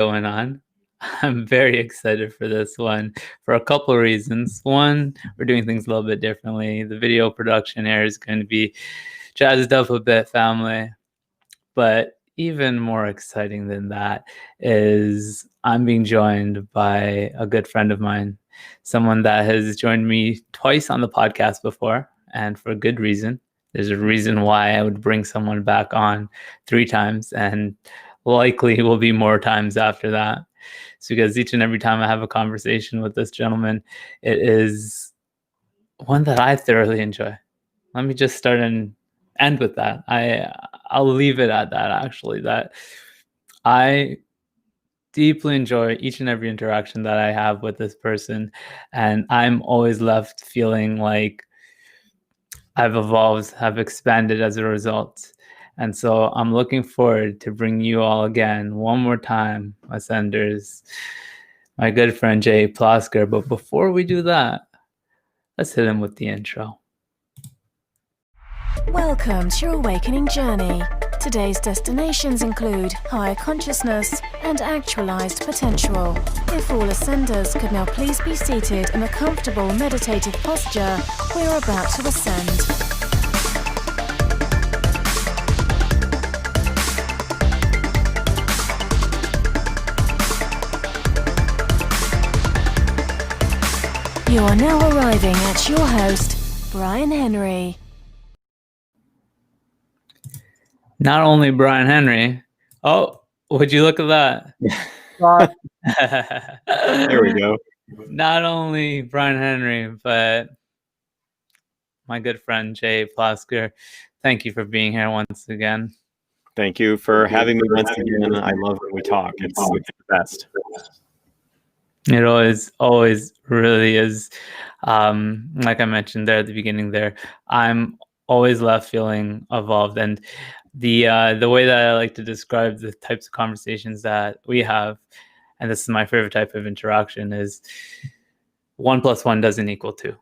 going on. I'm very excited for this one for a couple of reasons. One, we're doing things a little bit differently. The video production here is going to be jazzed up a bit, family. But even more exciting than that is I'm being joined by a good friend of mine, someone that has joined me twice on the podcast before, and for good reason. There's a reason why I would bring someone back on 3 times, and likely will be more times after that. It's because each and every time I have a conversation with this gentleman, it is one that I thoroughly enjoy. Let me just start and end with that. I'll leave it at that, actually, that I deeply enjoy each and every interaction that I have with this person, and I'm always left feeling like I've evolved, have expanded as a result. And so I'm looking forward to bring you all again one more time, Ascenders, my good friend Jay Plosker. But before we do that, let's hit him with the intro. Welcome to your awakening journey. Today's destinations include higher consciousness and actualized potential. If all ascenders could now please be seated in a comfortable meditative posture, we are about to ascend. You are now arriving at your host, Bryan Henry. Not only Bryan Henry. Oh, would you look at that? There we go. Not only Bryan Henry, but my good friend Jay Plosker. Thank you for being here once again. Thank you for having me once again. I love when we talk. It's the best. It always really is. Like I mentioned there at the beginning there, I'm always left feeling evolved. And the way that I like to describe the types of conversations that we have, and this is my favorite type of interaction, is 1 + 1 doesn't equal 2.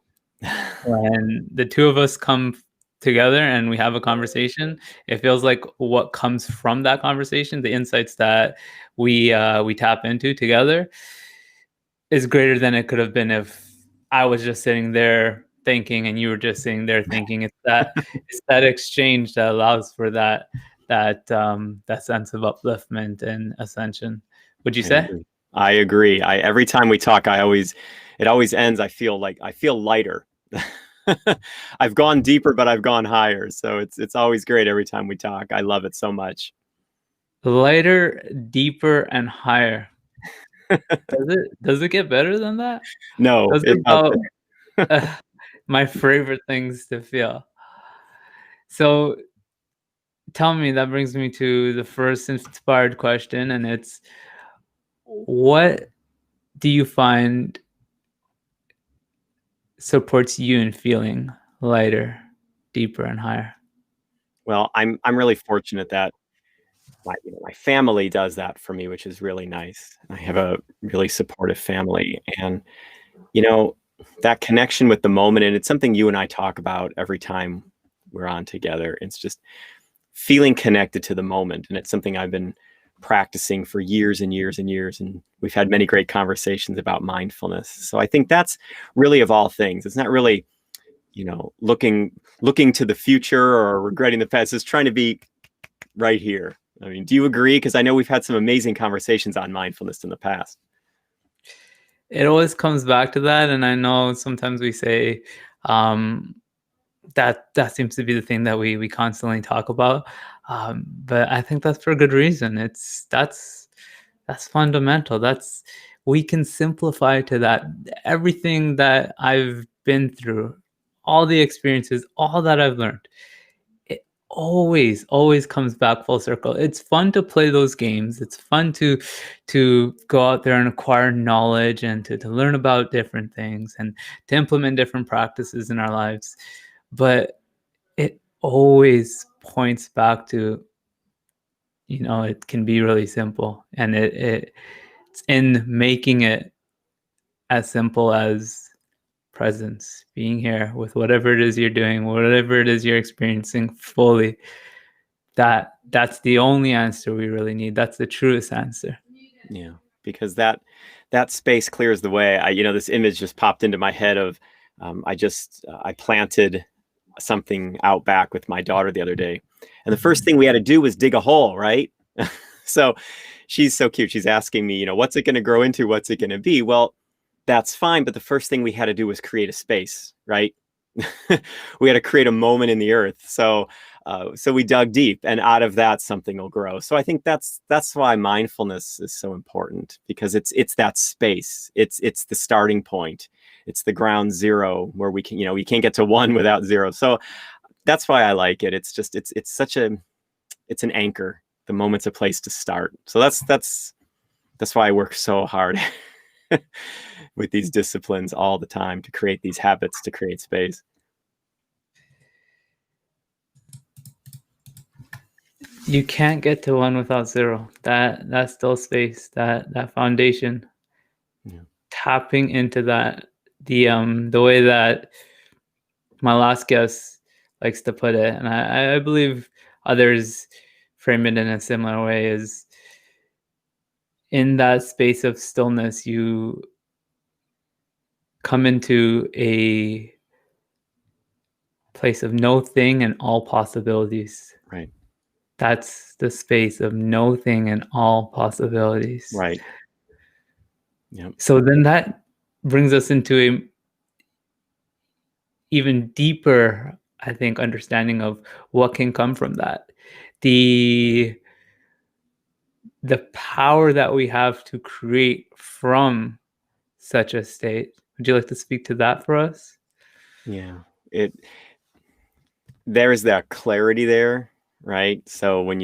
When the two of us come together and we have a conversation, it feels like what comes from that conversation, the insights that we tap into together, is greater than it could have been if I was just sitting there thinking and you were just sitting there thinking. It's that exchange that allows for that sense of upliftment and ascension. Would you say? I agree. Every time we talk, it always ends. I feel lighter. I've gone deeper, but I've gone higher. So it's always great every time we talk. I love it so much. Lighter, deeper, and higher. Does it get better than that? No, it doesn't. My favorite things to feel. So tell me, that brings me to the first inspired question, and it's, what do you find supports you in feeling lighter, deeper, and higher? Well, I'm really fortunate that my family does that for me, which is really nice. I have a really supportive family, and that connection with the moment, and it's something you and I talk about every time we're on together. It's just feeling connected to the moment, and it's something I've been practicing for years and years and years, and we've had many great conversations about mindfulness. So I think that's really, of all things, it's not really looking to the future or regretting the past. It's trying to be right here. I mean, do you agree? Because I know we've had some amazing conversations on mindfulness in the past. It always comes back to that, and I know sometimes we say that seems to be the thing that we constantly talk about, but I think that's for a good reason. That's fundamental. We can simplify to that. Everything that I've been through, all the experiences, all that I've learned, it always comes back full circle. It's fun to play those games. It's fun to go out there and acquire knowledge and to learn about different things and to implement different practices in our lives. But it always points back to, it can be really simple. And it's in making it as simple as presence, being here with whatever it is you're doing, whatever it is you're experiencing fully. That's the only answer we really need. That's the truest answer. Yeah, because that space clears the way. This image just popped into my head of I planted something out back with my daughter the other day, and the first thing we had to do was dig a hole, right? So she's so cute. She's asking me, what's it going to grow into? What's it going to be? Well, that's fine, but the first thing we had to do was create a space, right? We had to create a moment in the earth. So we dug deep, and out of that, something will grow. So I think that's why mindfulness is so important, because it's that space. It's the starting point. It's the ground zero where we can, we can't get to one without zero. So that's why I like it. It's just it's an anchor. The moment's a place to start. So that's why I work so hard with these disciplines all the time, to create these habits, to create space. You can't get to one without zero. That's still space, that foundation. Yeah. Tapping into that, the way that my last guest likes to put it, and I believe others frame it in a similar way, is in that space of stillness, you come into a place of no thing and all possibilities. Right. That's the space of no thing and all possibilities. Right. Yeah. So then that brings us into a even deeper, I think, understanding of what can come from that. The power that we have to create from such a state. Would you like to speak to that for us? Yeah. There is that clarity there, right? So when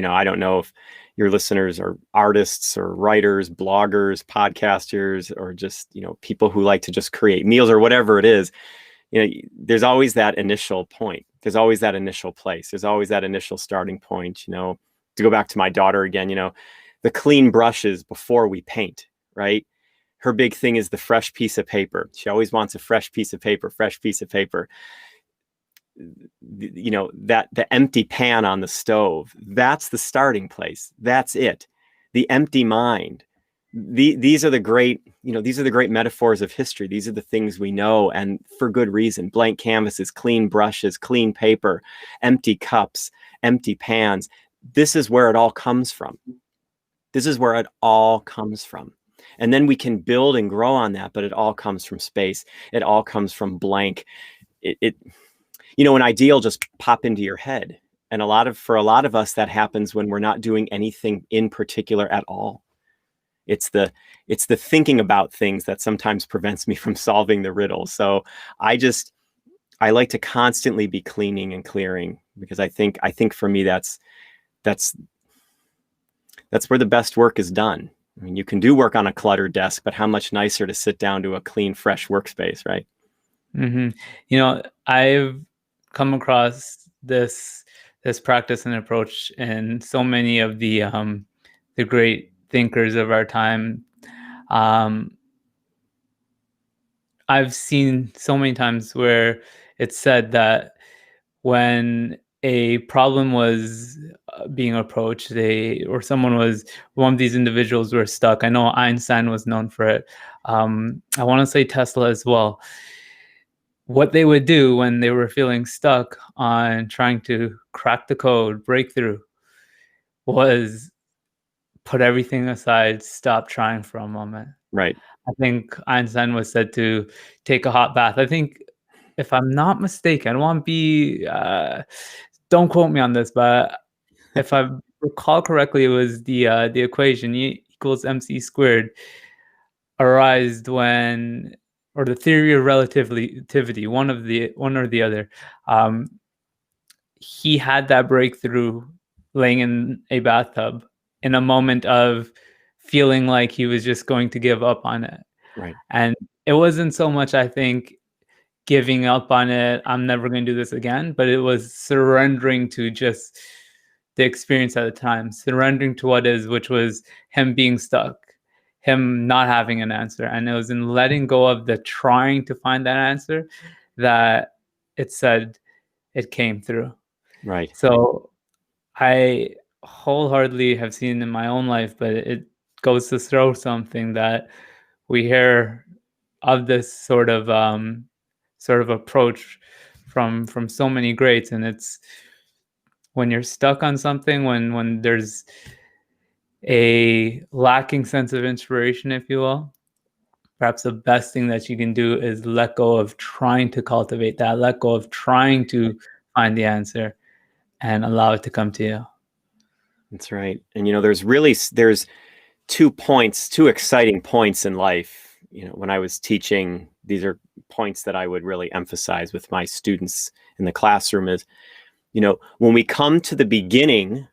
I don't know if your listeners are artists or writers, bloggers, podcasters, or just, people who like to just create meals or whatever it is, there's always that initial point. There's always that initial place. There's always that initial starting point, to go back to my daughter again, the clean brushes before we paint, right? Her big thing is the fresh piece of paper. She always wants a fresh piece of paper, fresh piece of paper. That the empty pan on the stove, that's the starting place. That's it. The empty mind. These are the great metaphors of history. These are the things we know, and for good reason. Blank canvases, clean brushes, clean paper, empty cups, empty pans. This is where it all comes from. This is where it all comes from. And then we can build and grow on that, but it all comes from space. It all comes from blank. An idea will just pop into your head. And for a lot of us, that happens when we're not doing anything in particular at all. It's the thinking about things that sometimes prevents me from solving the riddle. So I like to constantly be cleaning and clearing, because I think for me, that's where the best work is done. I mean, you can do work on a cluttered desk, but how much nicer to sit down to a clean, fresh workspace, right? Mm-hmm. I've come across this practice and approach in so many of the great thinkers of our time. I've seen so many times where it's said that when a problem was being approached, one of these individuals were stuck. I know Einstein was known for it. I want to say Tesla as well. What they would do when they were feeling stuck on trying to crack the code, breakthrough, was put everything aside, stop trying for a moment. Right. I think Einstein was said to take a hot bath. I think, if I'm not mistaken, I don't want to be, don't quote me on this, but if I recall correctly, it was the equation E equals mc squared arised when, or the theory of relativity, one or the other. He had that breakthrough laying in a bathtub in a moment of feeling like he was just going to give up on it. Right. And it wasn't so much, I think, giving up on it, I'm never going to do this again, but it was surrendering to just the experience at the time, surrendering to what is, which was him being stuck, him not having an answer. And it was in letting go of the trying to find that answer that it said it came through. Right. So I wholeheartedly have seen in my own life, but goes to throw something, that we hear of this sort of approach from so many greats, and it's when you're stuck on something, when there's a lacking sense of inspiration, if you will, perhaps the best thing that you can do is let go of trying to cultivate that, let go of trying to find the answer, and allow it to come to you. That's right. And there's 2 exciting points in life. When I was teaching, these are points that I would really emphasize with my students in the classroom is, when we come to the beginning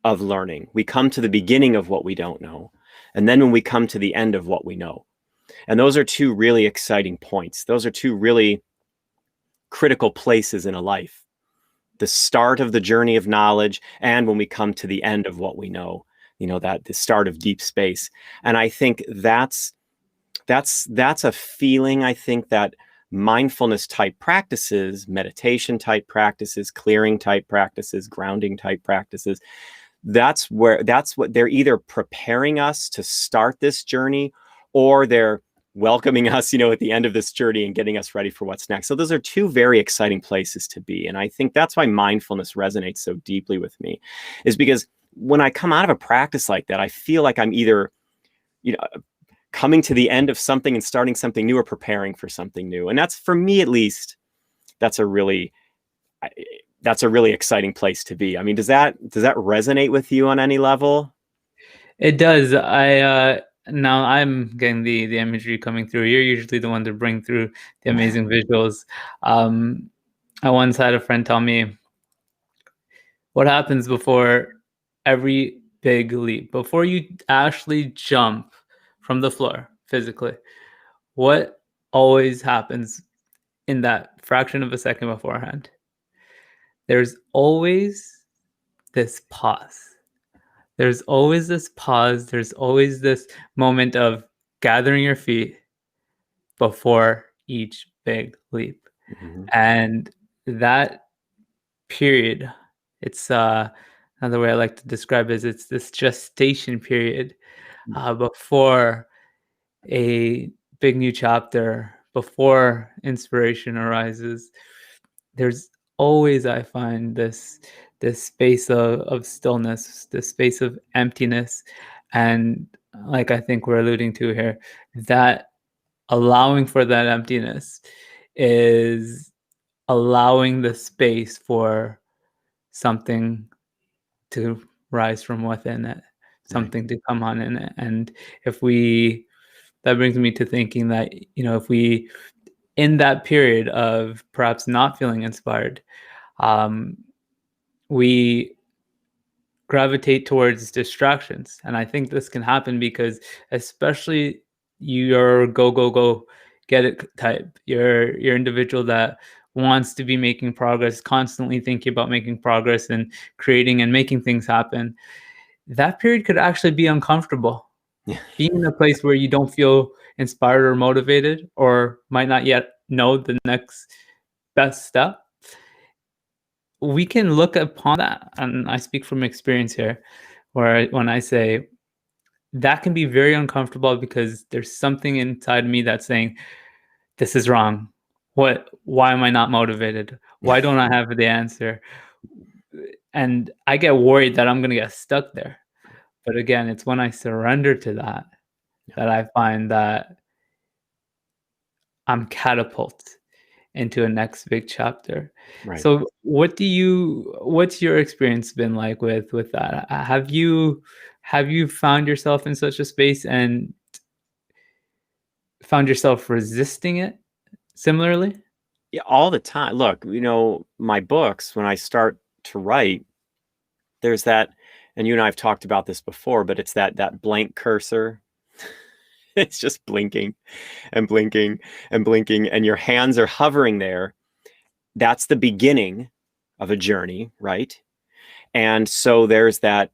of learning, we come to the beginning of what we don't know. And then when we come to the end of what we know. And those are 2 really exciting points. Those are 2 really critical places in a life. The start of the journey of knowledge, and when we come to the end of what we know, that the start of deep space. And I think that's a feeling, I think, that mindfulness type practices, meditation type practices, clearing type practices, grounding type practices, that's what they're either preparing us to start this journey, or they're welcoming us, at the end of this journey and getting us ready for what's next. So those are 2 very exciting places to be. And I think that's why mindfulness resonates so deeply with me, is because when I come out of a practice like that, I feel like I'm either, coming to the end of something and starting something new, or preparing for something new. And that's, for me at least, that's a really exciting place to be. I mean, does that resonate with you on any level? It does. Now I'm getting the imagery coming through. You're usually the one to bring through the amazing visuals. I once had a friend tell me, what happens before every big leap, before you actually jump from the floor physically, what always happens in that fraction of a second beforehand? There's always this pause. There's always this pause. There's always this moment of gathering your feet before each big leap. Mm-hmm. And that period, it's another way I like to describe it is it's this gestation period before a big new chapter, before inspiration arises. There's always, I find, this space of stillness, this space of emptiness. And like I think we're alluding to here, that allowing for that emptiness is allowing the space for something to rise from within it, something to come on in it. And that brings me to thinking that, if we, in that period of perhaps not feeling inspired, we gravitate towards distractions. And I think this can happen because, especially you're go, get it type, you're individual that wants to be making progress, constantly thinking about making progress and creating and making things happen. That period could actually be uncomfortable. Being in a place where you don't feel inspired or motivated, or might not yet know the next best step, we can look upon that, and I speak from experience here, when I say that can be very uncomfortable because there's something inside me that's saying, this is wrong. Why am I not motivated? Why don't I have the answer? And I get worried that I'm going to get stuck there. But again, it's when I surrender to that I find that I'm catapulted into a next big chapter. Right. So what's your experience been like with that? Have you found yourself in such a space and found yourself resisting it similarly? Yeah, all the time. Look, my books, when I start to write, there's that, and you and I have talked about this before, but it's that blank cursor. It's just blinking and blinking and blinking, and your hands are hovering there. That's the beginning of a journey, right? And so there's that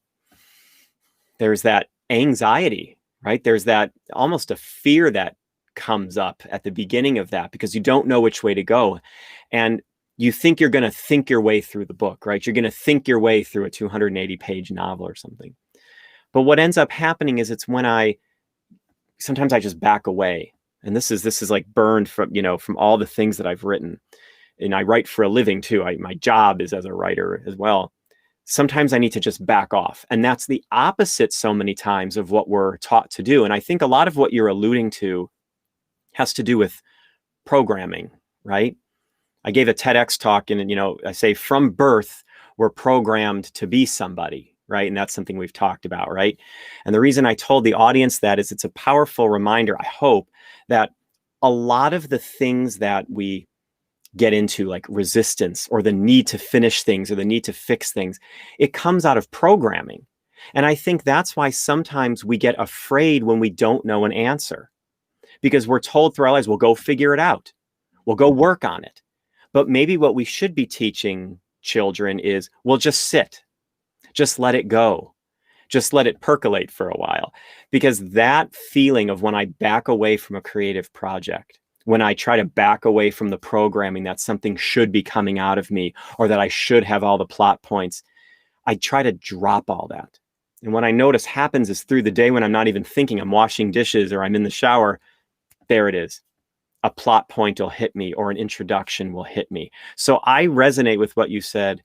anxiety, right? There's that almost a fear that comes up at the beginning of that, because you don't know which way to go. And you think you're going to think your way through the book, right? You're going to think your way through a 280-page novel or something. But what ends up happening is it's when sometimes I just back away. And this is like burned from, from all the things that I've written. And I write for a living too. My job is as a writer as well. Sometimes I need to just back off. And that's the opposite so many times of what we're taught to do. And I think a lot of what you're alluding to has to do with programming, right? I gave a TEDx talk and, I say from birth, we're programmed to be somebody, right? And that's something we've talked about, right? And the reason I told the audience that is it's a powerful reminder, I hope, that a lot of the things that we get into, like resistance or the need to finish things or the need to fix things, it comes out of programming. And I think that's why sometimes we get afraid when we don't know an answer, because we're told through our lives, we'll go figure it out. We'll go work on it. But maybe what we should be teaching children is, well, just sit, just let it go, just let it percolate for a while. Because that feeling of when I back away from a creative project, when I try to back away from the programming that something should be coming out of me or that I should have all the plot points, I try to drop all that. And what I notice happens is through the day when I'm not even thinking, I'm washing dishes or I'm in the shower, there it is. A plot point will hit me or an introduction will hit me. So I resonate with what you said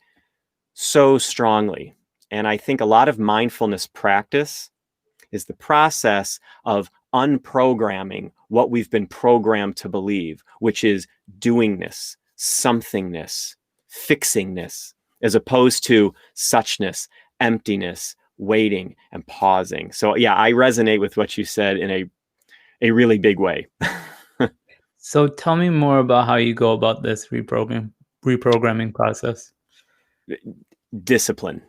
so strongly. And I think a lot of mindfulness practice is the process of unprogramming what we've been programmed to believe, which is doingness, somethingness, fixingness, as opposed to suchness, emptiness, waiting, and pausing. So yeah, I resonate with what you said in a really big way. So tell me more about how you go about this reprogramming process. Discipline,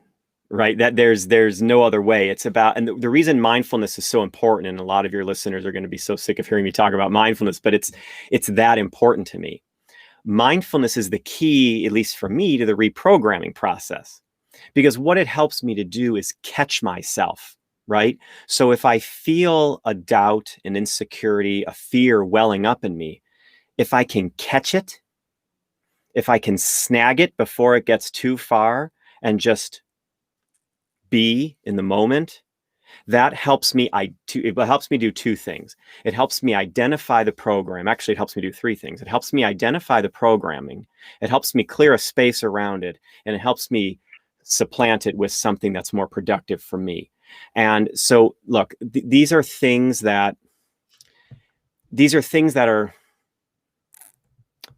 right? That there's no other way. It's about, and the reason mindfulness is so important, and a lot of your listeners are going to be so sick of hearing me talk about mindfulness, but it's that important to me. Mindfulness is the key, at least for me, to the reprogramming process, because what it helps me to do is catch myself, right? So if I feel a doubt, an insecurity, a fear welling up in me, if I can catch it, if I can snag it before it gets too far and just be in the moment, that helps me. It helps me do two things. It helps me identify the program. Actually, it helps me do three things. It helps me identify the programming. It helps me clear a space around it, and it helps me supplant it with something that's more productive for me. And so, look, these are things that are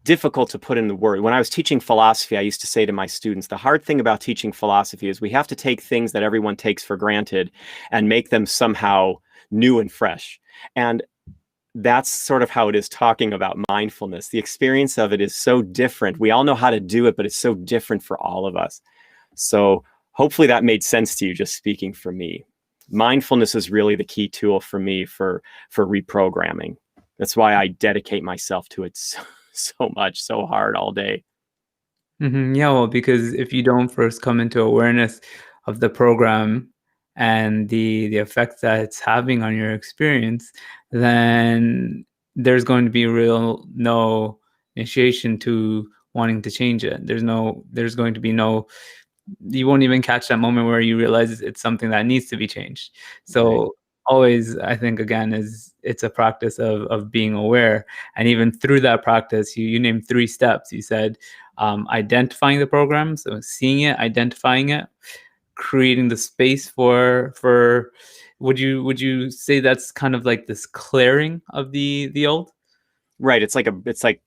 difficult to put in the word. When I was teaching philosophy, I used to say to my students, the hard thing about teaching philosophy is we have to take things that everyone takes for granted and make them somehow new and fresh. And that's sort of how it is talking about mindfulness. The experience of it is so different. We all know how to do it, but it's so different for all of us. So hopefully that made sense to you, just speaking for me. Mindfulness is really the key tool for me for reprogramming. That's why I dedicate myself to it so much, so hard all day. Yeah, well, because if you don't first come into awareness of the program and the effects that it's having on your experience, then there's going to be no initiation to wanting to change it. There's going to be no, you won't even catch that moment where you realize it's something that needs to be changed. So Right. always, I think, again, it's a practice of being aware. And even through that practice, you named 3 steps. You said identifying the program, so seeing it, identifying it, creating the space for would you say that's kind of like this clearing of the old? Right. It's like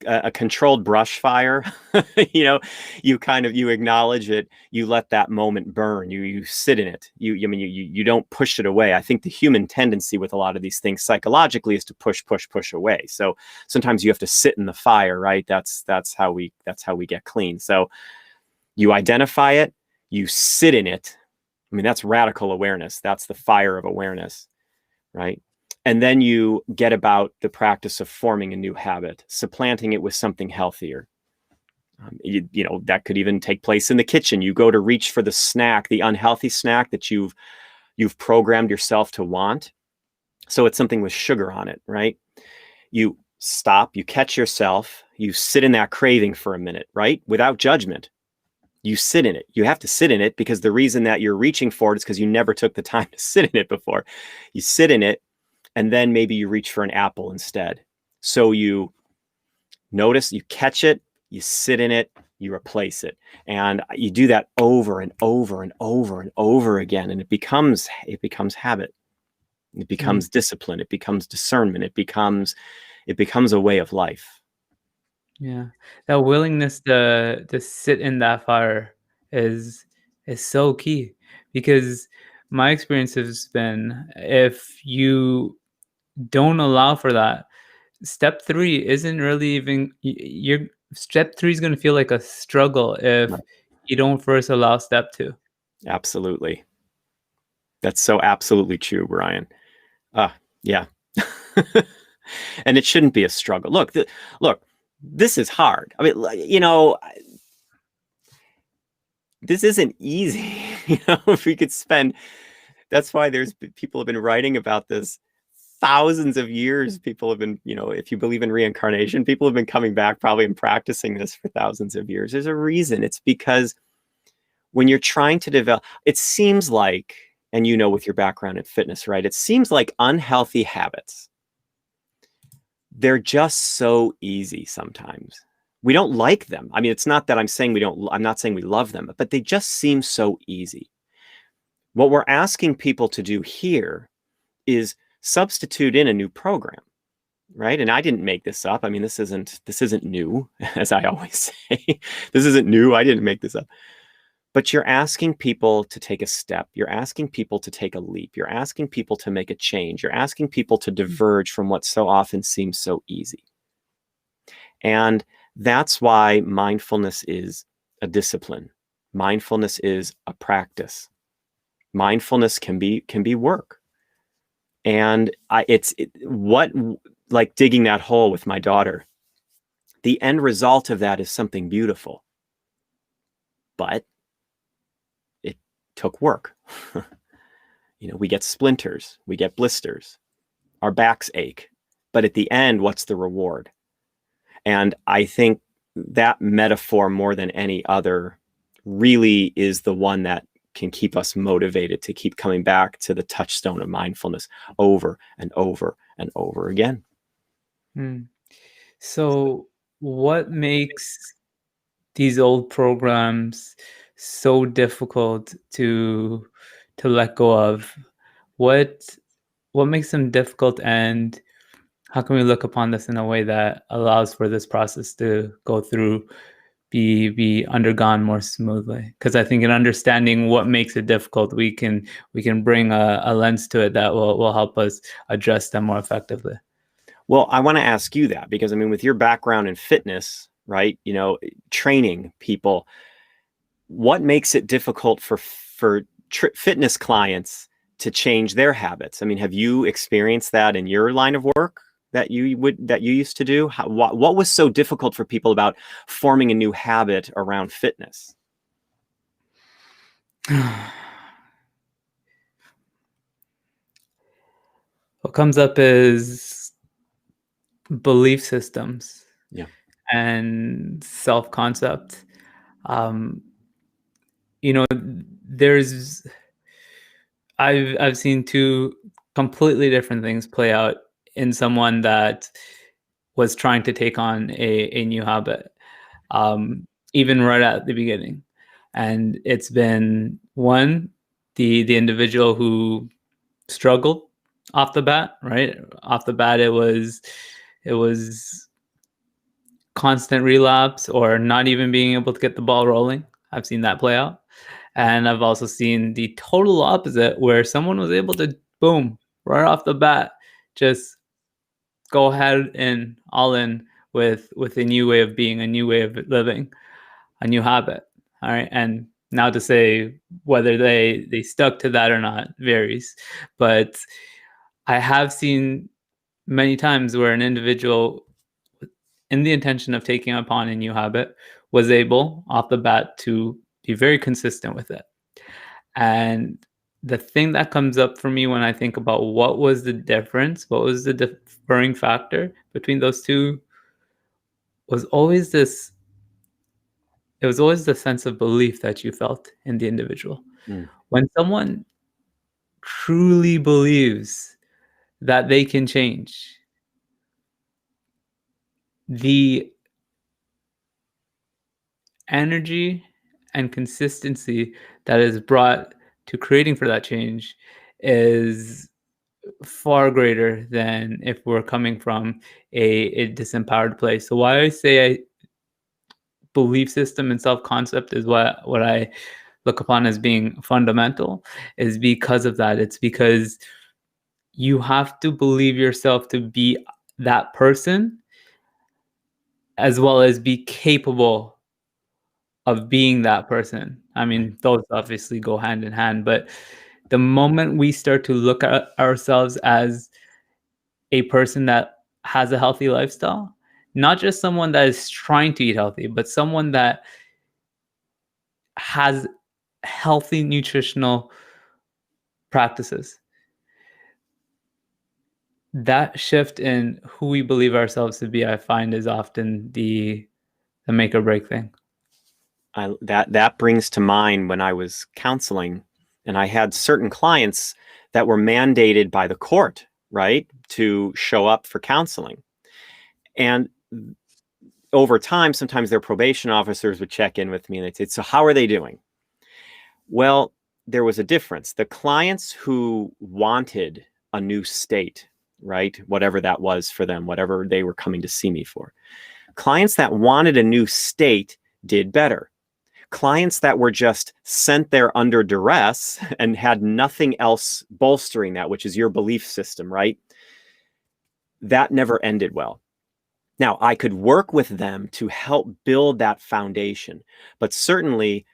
a controlled brush fire. You acknowledge it, you let that moment burn, you sit in it. You don't push it away. I think the human tendency with a lot of these things psychologically is to push away. So sometimes you have to sit in the fire, right? That's how we get clean. So you identify it, you sit in it. I mean, that's radical awareness. That's the fire of awareness, right? And then you get about the practice of forming a new habit, supplanting it with something healthier. That could even take place in the kitchen. You go to reach for the snack, the unhealthy snack that you've programmed yourself to want. So it's something with sugar on it, right? You stop, you catch yourself, you sit in that craving for a minute, right? Without judgment. You sit in it. You have to sit in it because the reason that you're reaching for it is because you never took the time to sit in it before. You sit in it, and then maybe you reach for an apple instead. So you notice, you catch it, you sit in it, you replace it. And you do that over and over and over and over again. And it becomes habit. It becomes discipline. It becomes discernment. It becomes a way of life. Yeah. That willingness to sit in that fire is so key, because my experience has been, if you don't allow for that, step 3 isn't really even your step 3 is going to feel like a struggle if Right. you don't first allow step 2. Absolutely. That's so absolutely true, Bryan. Yeah. And it shouldn't be a struggle. Look, this is hard. I mean, this isn't easy. If we could spend, that's why people have been writing about this thousands of years. People have been, if you believe in reincarnation, people have been coming back probably and practicing this for thousands of years. There's a reason. It's because when you're trying to develop, it seems like, and with your background in fitness, right? It seems like unhealthy habits, they're just so easy sometimes. We don't like them. I mean, it's not that I'm not saying we love them, but they just seem so easy. What we're asking people to do here is substitute in a new program, right? And I didn't make this up. I mean, this isn't new, as I always say. This isn't new. I didn't make this up. But you're asking people to take a step. You're asking people to take a leap. You're asking people to make a change. You're asking people to diverge from what so often seems so easy. And that's why mindfulness is a discipline. Mindfulness is a practice. Mindfulness can be work. And like digging that hole with my daughter, the end result of that is something beautiful. But it took work. We get splinters, we get blisters, our backs ache. But at the end, what's the reward? And I think that metaphor, more than any other, really is the one that can keep us motivated to keep coming back to the touchstone of mindfulness over and over and over again. So what makes these old programs so difficult to let go of? What makes them difficult, and how can we look upon this in a way that allows for this process to go through, be undergone more smoothly? Because I think in understanding what makes it difficult, we can bring a lens to it that will help us address them more effectively. Well, I want to ask you that because, I mean, with your background in fitness, right, training people, what makes it difficult for fitness clients to change their habits? I mean, have you experienced that in your line of work that you used to do? What was so difficult for people about forming a new habit around fitness? What comes up is belief systems, and self-concept. I've seen two completely different things play out in someone that was trying to take on a new habit, even right at the beginning. And it's been one, the individual who struggled off the bat, right? Off the bat, it was constant relapse or not even being able to get the ball rolling. I've seen that play out. And I've also seen the total opposite, where someone was able to, boom, right off the bat, just go ahead and all in with a new way of being, a new way of living, a new habit. All right. And now to say whether they stuck to that or not varies. But I have seen many times where an individual, in the intention of taking upon a new habit, was able off the bat to be very consistent with it. And the thing that comes up for me when I think about what was the difference, what was the differing factor between those two, was always this it was always the sense of belief that you felt in the individual. Mm. When someone truly believes that they can change, the energy and consistency that is brought to creating for that change is far greater than if we're coming from a disempowered place. So why I say I belief system and self-concept is what I look upon as being fundamental is because of that. It's because you have to believe yourself to be that person as well as be capable of being that person. I mean, those obviously go hand in hand, but the moment we start to look at ourselves as a person that has a healthy lifestyle, not just someone that is trying to eat healthy, but someone that has healthy nutritional practices. That shift in who we believe ourselves to be, I find, is often the make or break thing. That brings to mind when I was counseling, and I had certain clients that were mandated by the court, right, to show up for counseling. And over time, sometimes their probation officers would check in with me and they'd say, "So how are they doing?" Well, there was a difference. The clients who wanted a new state, right, whatever that was for them, whatever they were coming to see me for, clients that wanted a new state did better. Clients that were just sent there under duress and had nothing else bolstering that, which is your belief system, right? That never ended well. Now, I could work with them to help build that foundation, but certainly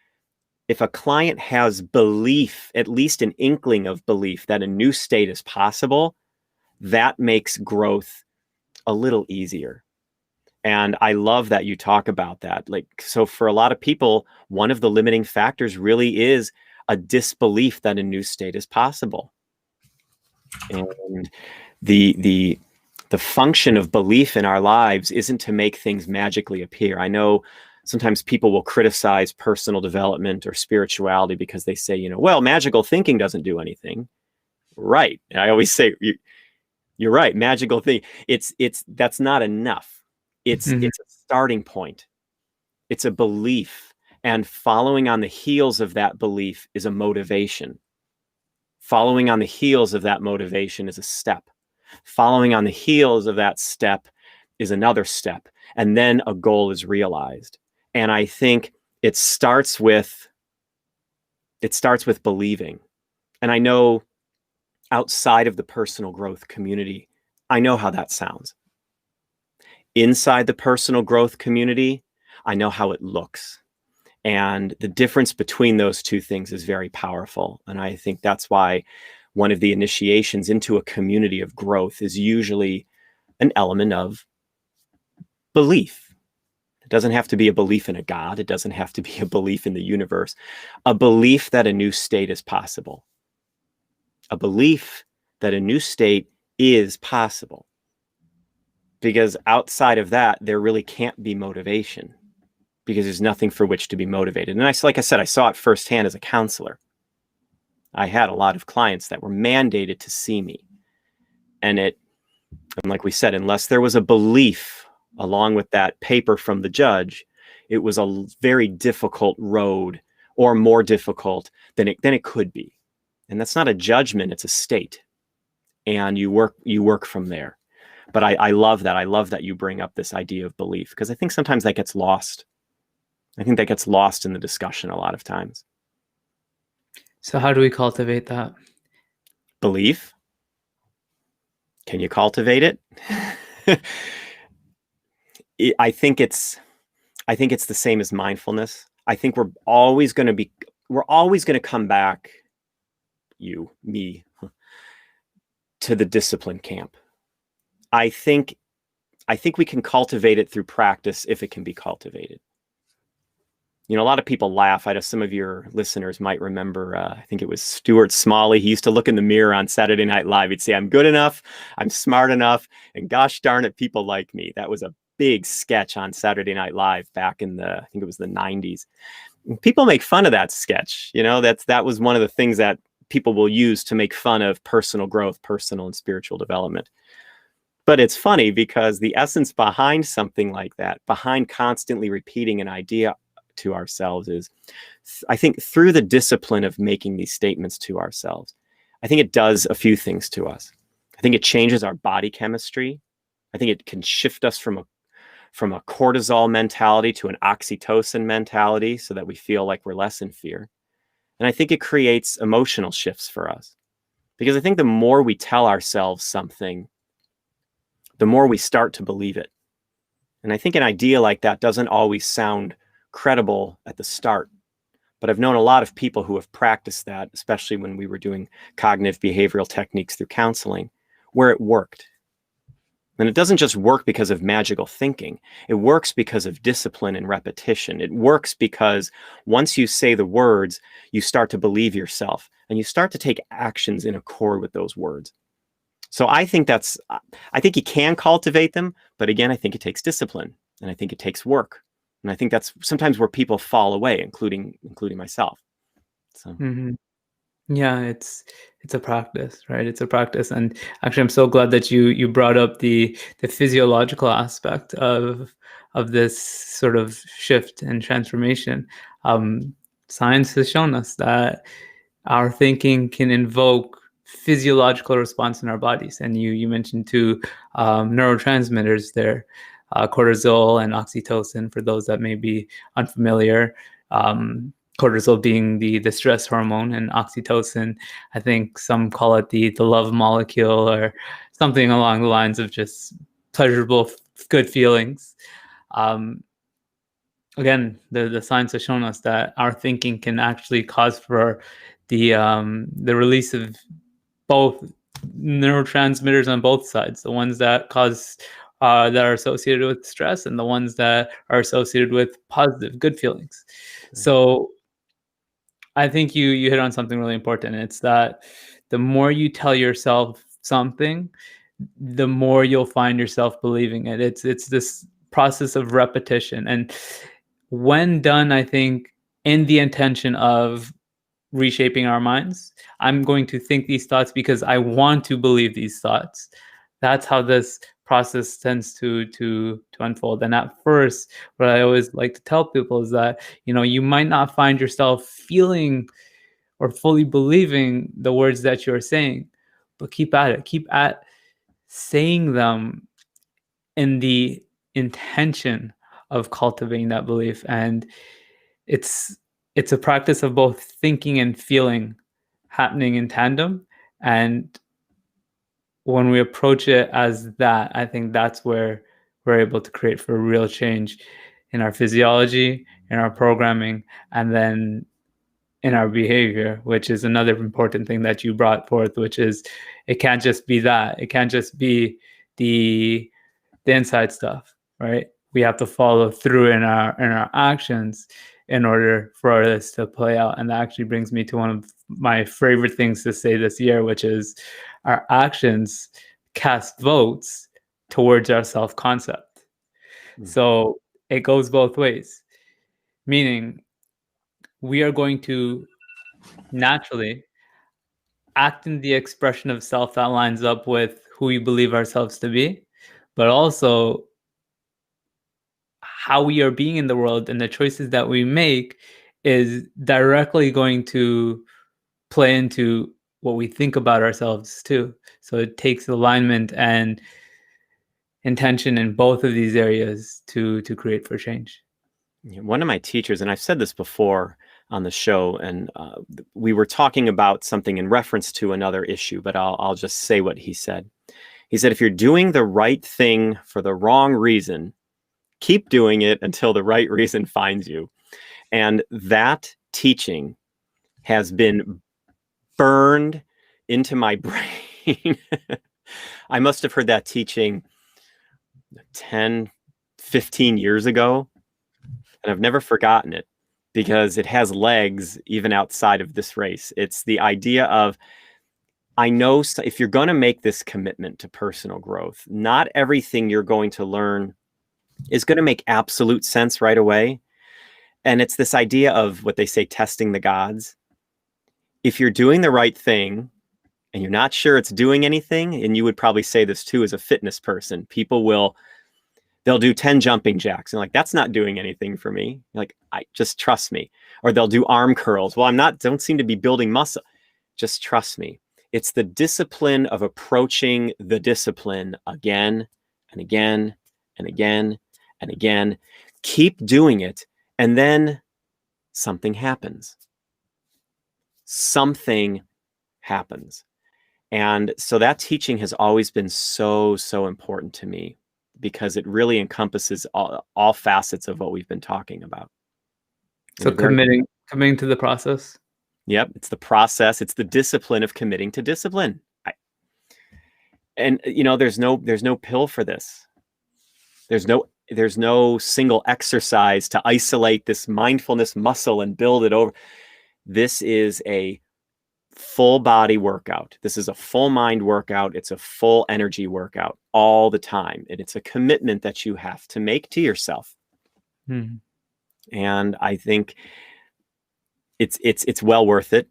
if a client has belief, at least an inkling of belief that a new state is possible, that makes growth a little easier. And I love that you talk about that. Like, so for a lot of people, one of the limiting factors really is a disbelief that a new state is possible. And the function of belief in our lives isn't to make things magically appear. I know sometimes people will criticize personal development or spirituality because they say, well, magical thinking doesn't do anything. Right. And I always say, you're right. Magical thinking. That's not enough. It's a starting point. It's a belief. And following on the heels of that belief is a motivation. Following on the heels of that motivation is a step. Following on the heels of that step is another step. And then a goal is realized. And I think it starts with believing. And I know outside of the personal growth community, I know how that sounds. Inside the personal growth community, I know how it looks. And the difference between those two things is very powerful. And I think that's why one of the initiations into a community of growth is usually an element of belief. It doesn't have to be a belief in a God. It doesn't have to be a belief in the universe. A belief that a new state is possible. A belief that a new state is possible. Because outside of that, there really can't be motivation. Because there's nothing for which to be motivated. And like I said, I saw it firsthand as a counselor. I had a lot of clients that were mandated to see me. And like we said, unless there was a belief along with that paper from the judge, it was a very difficult road, or more difficult than it could be. And that's not a judgment, it's a state. And you work from there. But I love that. I love that you bring up this idea of belief, because I think sometimes that gets lost. I think that gets lost in the discussion a lot of times. So how do we cultivate that? Belief? Can you cultivate it? I think it's the same as mindfulness. I think we're always going to come back, me, to the discipline camp. I think we can cultivate it through practice if it can be cultivated. A lot of people laugh. I know some of your listeners might remember, I think it was Stuart Smalley. He used to look in the mirror on Saturday Night Live. He'd say, "I'm good enough, I'm smart enough, and gosh darn it, people like me." That was a big sketch on Saturday Night Live back in I think it was the 90s. People make fun of that sketch. That was one of the things that people will use to make fun of personal growth, personal and spiritual development. But it's funny because the essence behind something like that, behind constantly repeating an idea to ourselves, is, I think, through the discipline of making these statements to ourselves, I think it does a few things to us. I think it changes our body chemistry. I think it can shift us from a cortisol mentality to an oxytocin mentality so that we feel like we're less in fear. And I think it creates emotional shifts for us. Because I think the more we tell ourselves something, the more we start to believe it. And I think an idea like that doesn't always sound credible at the start. But I've known a lot of people who have practiced that, especially when we were doing cognitive behavioral techniques through counseling, where it worked. And it doesn't just work because of magical thinking. It works because of discipline and repetition. It works because once you say the words, you start to believe yourself and you start to take actions in accord with those words. So I think you can cultivate them, but again, I think it takes discipline and I think it takes work. And I think that's sometimes where people fall away, including myself. So. Mm-hmm. Yeah, it's a practice, right? It's a practice. And actually, I'm so glad that you brought up the physiological aspect of this sort of shift and transformation. Science has shown us that our thinking can invoke physiological response in our bodies. And you mentioned two neurotransmitters there, cortisol and oxytocin, for those that may be unfamiliar. Cortisol being the stress hormone, and oxytocin, I think some call it the love molecule or something along the lines of just pleasurable, good feelings. Again, the science has shown us that our thinking can actually cause for the release of both neurotransmitters on both sides, the ones that cause that are associated with stress and the ones that are associated with positive, good feelings. So I think you hit on something really important. It's that the more you tell yourself something, the more you'll find yourself believing it. It's this process of repetition. And when done, I think, in the intention of reshaping our minds, I'm going to think these thoughts because I want to believe these thoughts. That's how this process tends to unfold. And at first, what I always like to tell people is that, you might not find yourself feeling or fully believing the words that you're saying, but keep at it. Keep at saying them in the intention of cultivating that belief. And it's a practice of both thinking and feeling happening in tandem. And when we approach it as that, I think that's where we're able to create for real change in our physiology, in our programming, and then in our behavior, which is another important thing that you brought forth, which is it can't just be that. It can't just be the inside stuff, right? We have to follow through in our actions in order for this to play out. And that actually brings me to one of my favorite things to say this year, which is our actions cast votes towards our self-concept. So it goes both ways, meaning we are going to naturally act in the expression of self that lines up with who we believe ourselves to be, but also how we are being in the world and the choices that we make is directly going to play into what we think about ourselves too. So it takes alignment and intention in both of these areas to create for change. One of my teachers, and I've said this before on the show, and we were talking about something in reference to another issue, but I'll just say what he said. He said, if you're doing the right thing for the wrong reason, keep doing it until the right reason finds you. And that teaching has been burned into my brain. I must have heard that teaching 10, 15 years ago, and I've never forgotten it because it has legs even outside of this race. It's the idea of, I know if you're going to make this commitment to personal growth, not everything you're going to learn is going to make absolute sense right away. And it's this idea of what they say, testing the gods. If you're doing the right thing and you're not sure it's doing anything, and you would probably say this too as a fitness person, they'll do 10 jumping jacks and like, that's not doing anything for me. Like, I just trust me. Or they'll do arm curls. Well, don't seem to be building muscle. Just trust me. It's the discipline of approaching the discipline again and again and again and again. Keep doing it. And then something happens. Something happens. And so that teaching has always been so, so important to me, because it really encompasses all facets of what we've been talking about. So committing to the process. Yep. It's the process. It's the discipline of committing to discipline. There's no pill for this. There's no single exercise to isolate this mindfulness muscle and build it over. This is a full body workout. This is a full mind workout. It's a full energy workout all the time. And it's a commitment that you have to make to yourself. And I think it's well worth it.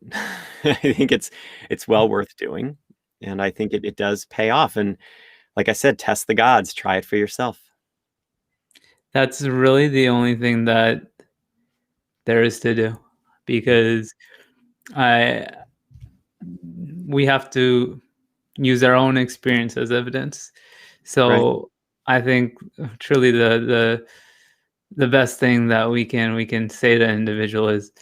I think it's well worth doing. And I think it does pay off. And like I said, test the gods, try it for yourself. That's really the only thing that there is to do, because we have to use our own experience as evidence. So right. I think truly the best thing that we can say to an individual is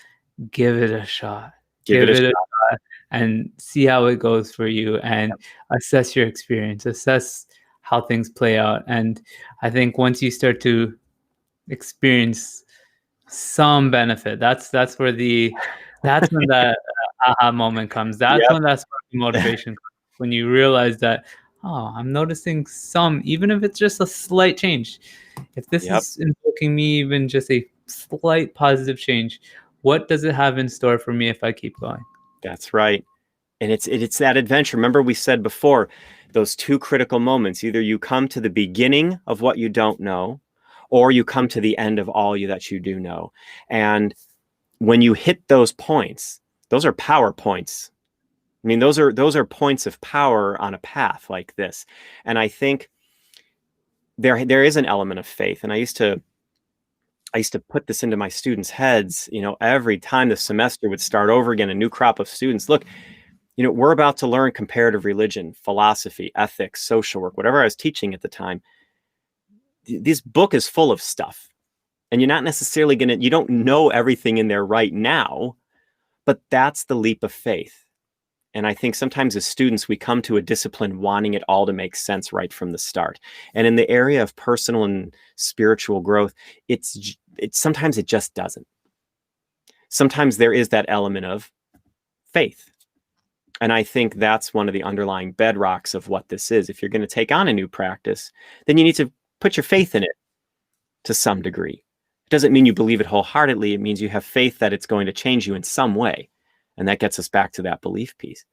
give it a shot. Give it a shot and see how it goes for you, and assess your experience, assess how things play out. And I think once you start to experience some benefit, that's when that aha moment comes. That's when that sparking motivation comes, when you realize that, oh, I'm noticing some, even if it's just a slight change. If this is invoking me even just a slight positive change, what does it have in store for me if I keep going? That's right. And it's that adventure. Remember, we said before, those two critical moments. Either you come to the beginning of what you don't know, or you come to the end of all that you do know. And when you hit those points, those are power points. I mean, those are points of power on a path like this. And I think there is an element of faith. And I used to put this into my students' heads, every time the semester would start over again, a new crop of students. Look, we're about to learn comparative religion, philosophy, ethics, social work, whatever I was teaching at the time. This book is full of stuff. And you're not necessarily you don't know everything in there right now, but that's the leap of faith. And I think sometimes as students, we come to a discipline wanting it all to make sense right from the start. And in the area of personal and spiritual growth, sometimes it just doesn't. Sometimes there is that element of faith. And I think that's one of the underlying bedrocks of what this is. If you're going to take on a new practice, then you need to put your faith in it to some degree. It doesn't mean you believe it wholeheartedly. It means you have faith that it's going to change you in some way. And that gets us back to that belief piece.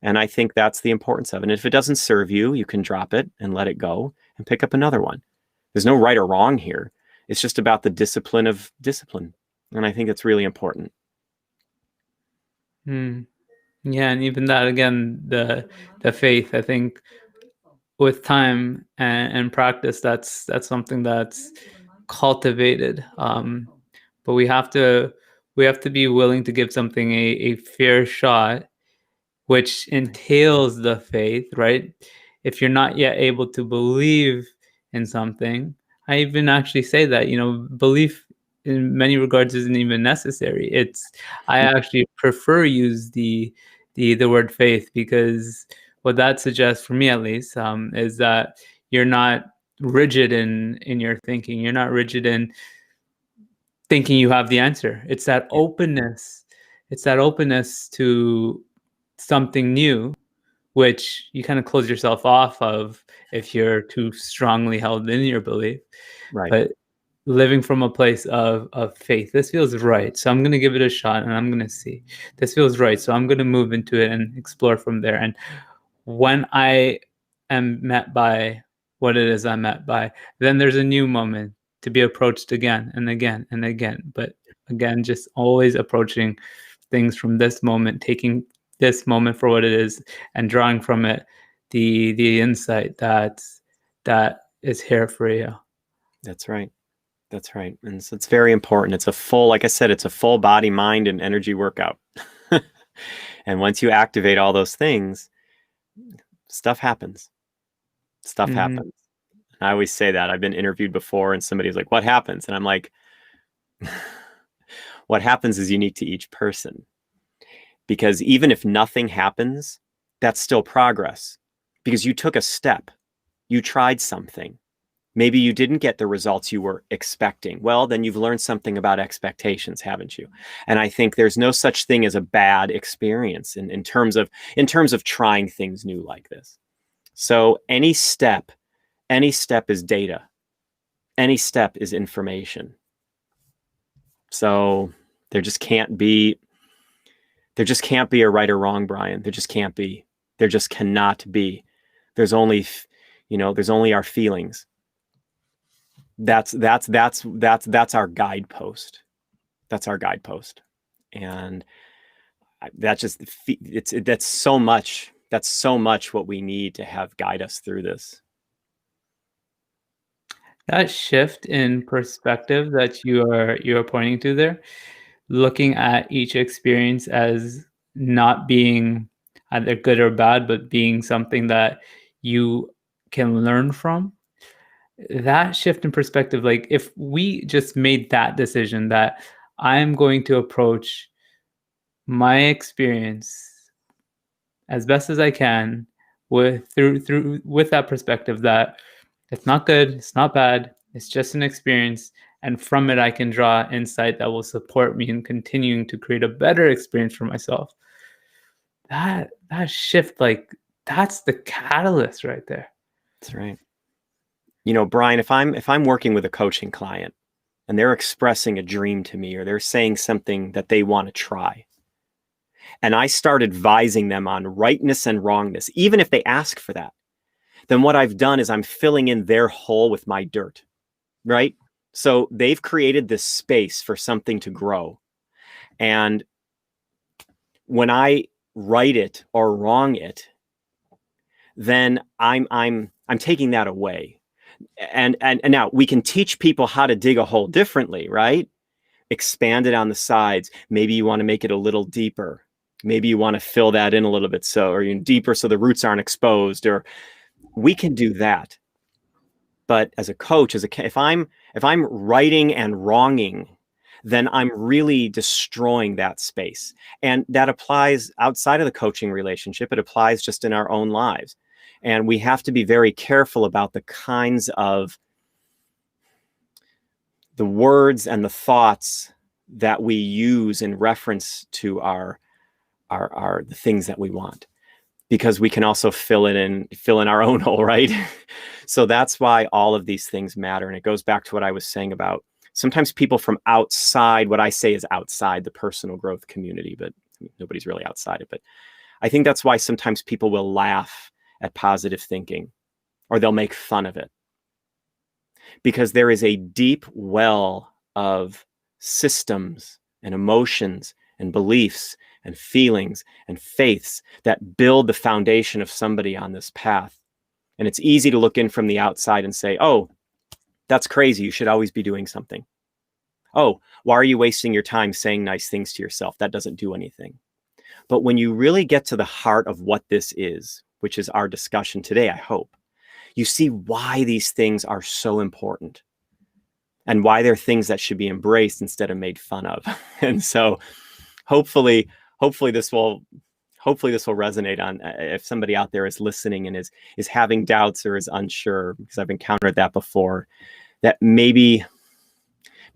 And I think that's the importance of it. And if it doesn't serve you, you can drop it and let it go and pick up another one. There's no right or wrong here. It's just about the discipline of discipline. And I think it's really important. Yeah, and even that, again, the faith, I think with time and practice, that's something that's cultivated. But we have to be willing to give something a fair shot, which entails the faith, right? If you're not yet able to believe in something, I even actually say that, belief in many regards isn't even necessary. I actually prefer use the word faith, because what that suggests, for me at least, is that you're not rigid in your thinking. You're not rigid in thinking you have the answer. It's that openness. It's that openness to something new, which you kind of close yourself off of if you're too strongly held in your belief. Right. But living from a place of faith. This feels right, so I'm going to give it a shot, and I'm going to see. This feels right, so I'm going to move into it and explore from there. And when I am met by what it is I'm met by. Then there's a new moment to be approached again and again and again. But again, just always approaching things from this moment, taking this moment for what it is, and drawing from it the insight that is here for you. That's right. That's right. And so it's very important. It's a full, like I said, it's a full body, mind, and energy workout. And once you activate all those things, stuff happens. Stuff happens. I always say that. I've been interviewed before and somebody's like, what happens? And I'm like, what happens is unique to each person. Because even if nothing happens, that's still progress. Because you took a step. You tried something. Maybe you didn't get the results you were expecting. Well, then you've learned something about expectations, haven't you? And I think there's no such thing as a bad experience in terms of trying things new like this. So any step is data. Any step is information. So there just can't be a right or wrong, Bryan. There just can't be. There just cannot be. There's only our feelings. That's our guidepost. That's our guidepost. And that's so much what we need to have guide us through this. That shift in perspective that you are pointing to there, looking at each experience as not being either good or bad, but being something that you can learn from. That shift in perspective, like if we just made that decision that I'm going to approach my experience as best as I can with that perspective that it's not good, it's not bad, it's just an experience, and from it I can draw insight that will support me in continuing to create a better experience for myself. That shift, like that's the catalyst right there. That's right. Bryan, if I'm working with a coaching client and they're expressing a dream to me, or they're saying something that they want to try, and I start advising them on rightness and wrongness, even if they ask for that, then what I've done is I'm filling in their hole with my dirt, right? So they've created this space for something to grow. And when I right it or wrong it, then I'm taking that away. And now we can teach people how to dig a hole differently, right? Expand it on the sides. Maybe you want to make it a little deeper. Maybe you want to fill that in a little bit or deeper so the roots aren't exposed, or we can do that. But as a coach, if I'm righting and wronging, then I'm really destroying that space. And that applies outside of the coaching relationship. It applies just in our own lives. And we have to be very careful about the kinds of the words and the thoughts that we use in reference to the things that we want, because we can also fill in our own hole, right? So that's why all of these things matter. And it goes back to what I was saying about sometimes people from outside, what I say is outside the personal growth community, but nobody's really outside it. But I think that's why sometimes people will laugh at positive thinking, or they'll make fun of it, because there is a deep well of systems and emotions and beliefs and feelings and faiths that build the foundation of somebody on this path. And it's easy to look in from the outside and say, oh, that's crazy. You should always be doing something. Oh, why are you wasting your time saying nice things to yourself? That doesn't do anything. But when you really get to the heart of what this is, which is our discussion today, I hope, you see why these things are so important and why they're things that should be embraced instead of made fun of. And so hopefully this will resonate on if somebody out there is listening and is having doubts or is unsure, because I've encountered that before, that maybe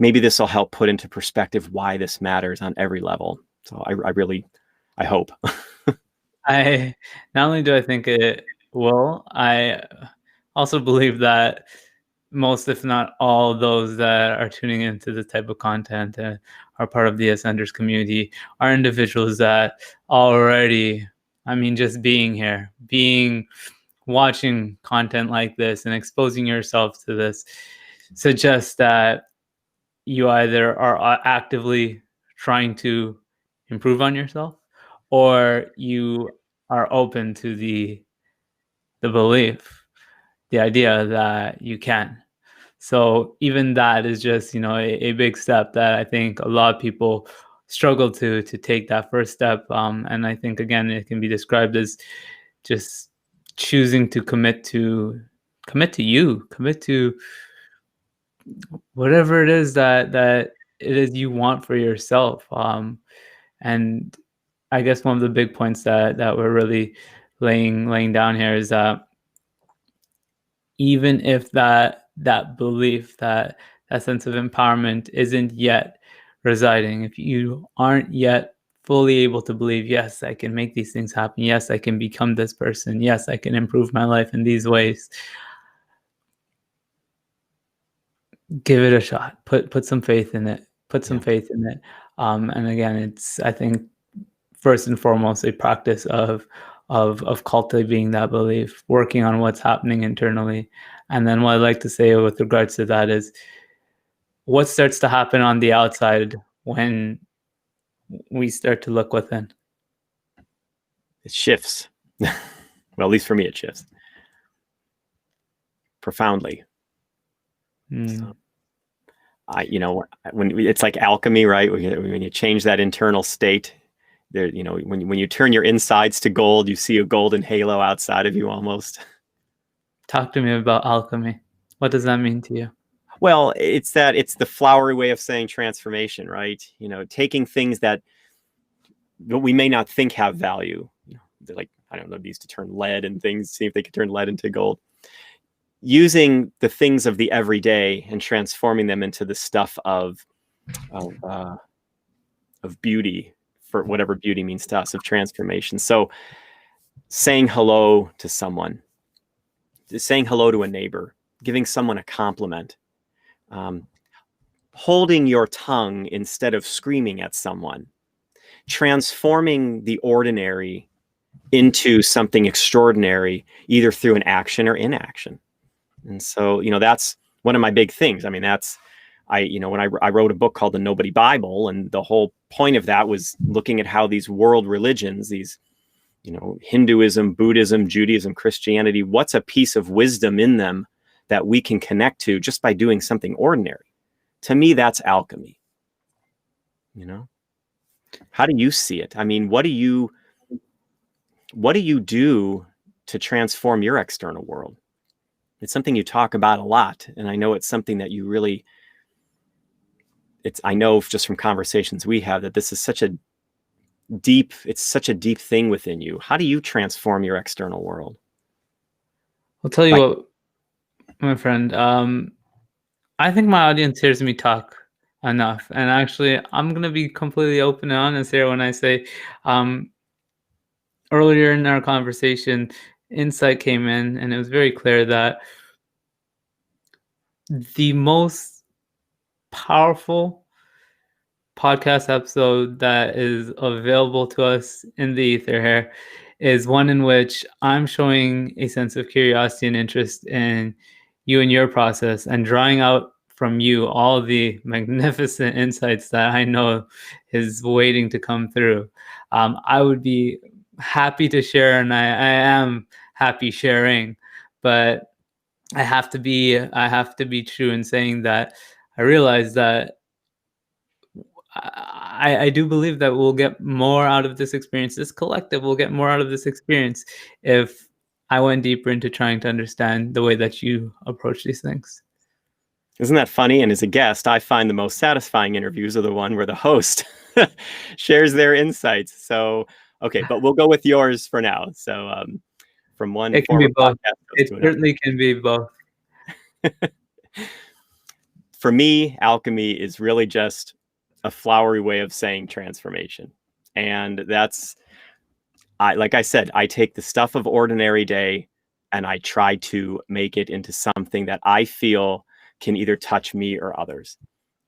this will help put into perspective why this matters on every level. So I hope. I not only do I think it will, I also believe that most, if not all, those that are tuning into this type of content and are part of the Ascenders community are individuals that already, just being here, being watching content like this and exposing yourself to this suggests that you either are actively trying to improve on yourself, or you are open to the belief, the idea that you can. So even that is just, a big step that I think a lot of people struggle to take that first step. And I think, again, it can be described as just choosing to commit to you, commit to whatever it is that it is you want for yourself. And I guess one of the big points that we're really laying down here is that even if that belief, that sense of empowerment isn't yet residing, if you aren't yet fully able to believe, yes, I can make these things happen, yes, I can become this person, yes, I can improve my life in these ways, give it a shot. Put some faith in it. Put some faith in it. And again, it's, I think, first and foremost, a practice of cultivating that belief, working on what's happening internally. And then what I'd like to say with regards to that is, what starts to happen on the outside when we start to look within? It shifts. Well, at least for me, it shifts profoundly. So, when it's like alchemy, right? When you change that internal state, there, when you turn your insides to gold, you see a golden halo outside of you almost. Talk to me about alchemy. What does that mean to you? Well, it's the flowery way of saying transformation, right? Taking things that we may not think have value. They're like, I don't know, these to turn lead and things, see if they can turn lead into gold. Using the things of the everyday and transforming them into the stuff of beauty, for whatever beauty means to us, of transformation. So saying hello to someone, saying hello to a neighbor, giving someone a compliment, holding your tongue instead of screaming at someone, transforming the ordinary into something extraordinary, either through an action or inaction. And so, that's one of my big things. I mean, when I wrote a book called The Nobody Bible, and the whole point of that was looking at how these world religions, these, Hinduism, Buddhism, Judaism, Christianity, what's a piece of wisdom in them that we can connect to just by doing something ordinary? To me, that's alchemy. How do you see it? I mean, what do you do to transform your external world? It's something you talk about a lot. And I know it's something that you really, I know just from conversations we have that this is such a deep thing within you. How do you transform your external world? I'll tell you what, my friend, I think my audience hears me talk enough. And actually, I'm going to be completely open and honest here when I say, earlier in our conversation, insight came in, and it was very clear that the most powerful podcast episode that is available to us in the ether here is one in which I'm showing a sense of curiosity and interest in you and your process, and drawing out from you all the magnificent insights that I know is waiting to come through. I would be happy to share, and I am happy sharing, but I have to be true in saying that I realize that I do believe that we'll get more out of this experience. This collective will get more out of this experience if I went deeper into trying to understand the way that you approach these things. Isn't that funny? And as a guest, I find the most satisfying interviews are the one where the host shares their insights. So, okay, but we'll go with yours for now. So, from one it can be both. It to certainly can be both. For me, alchemy is really just a flowery way of saying transformation. And that's, like I said, I take the stuff of ordinary day and I try to make it into something that I feel can either touch me or others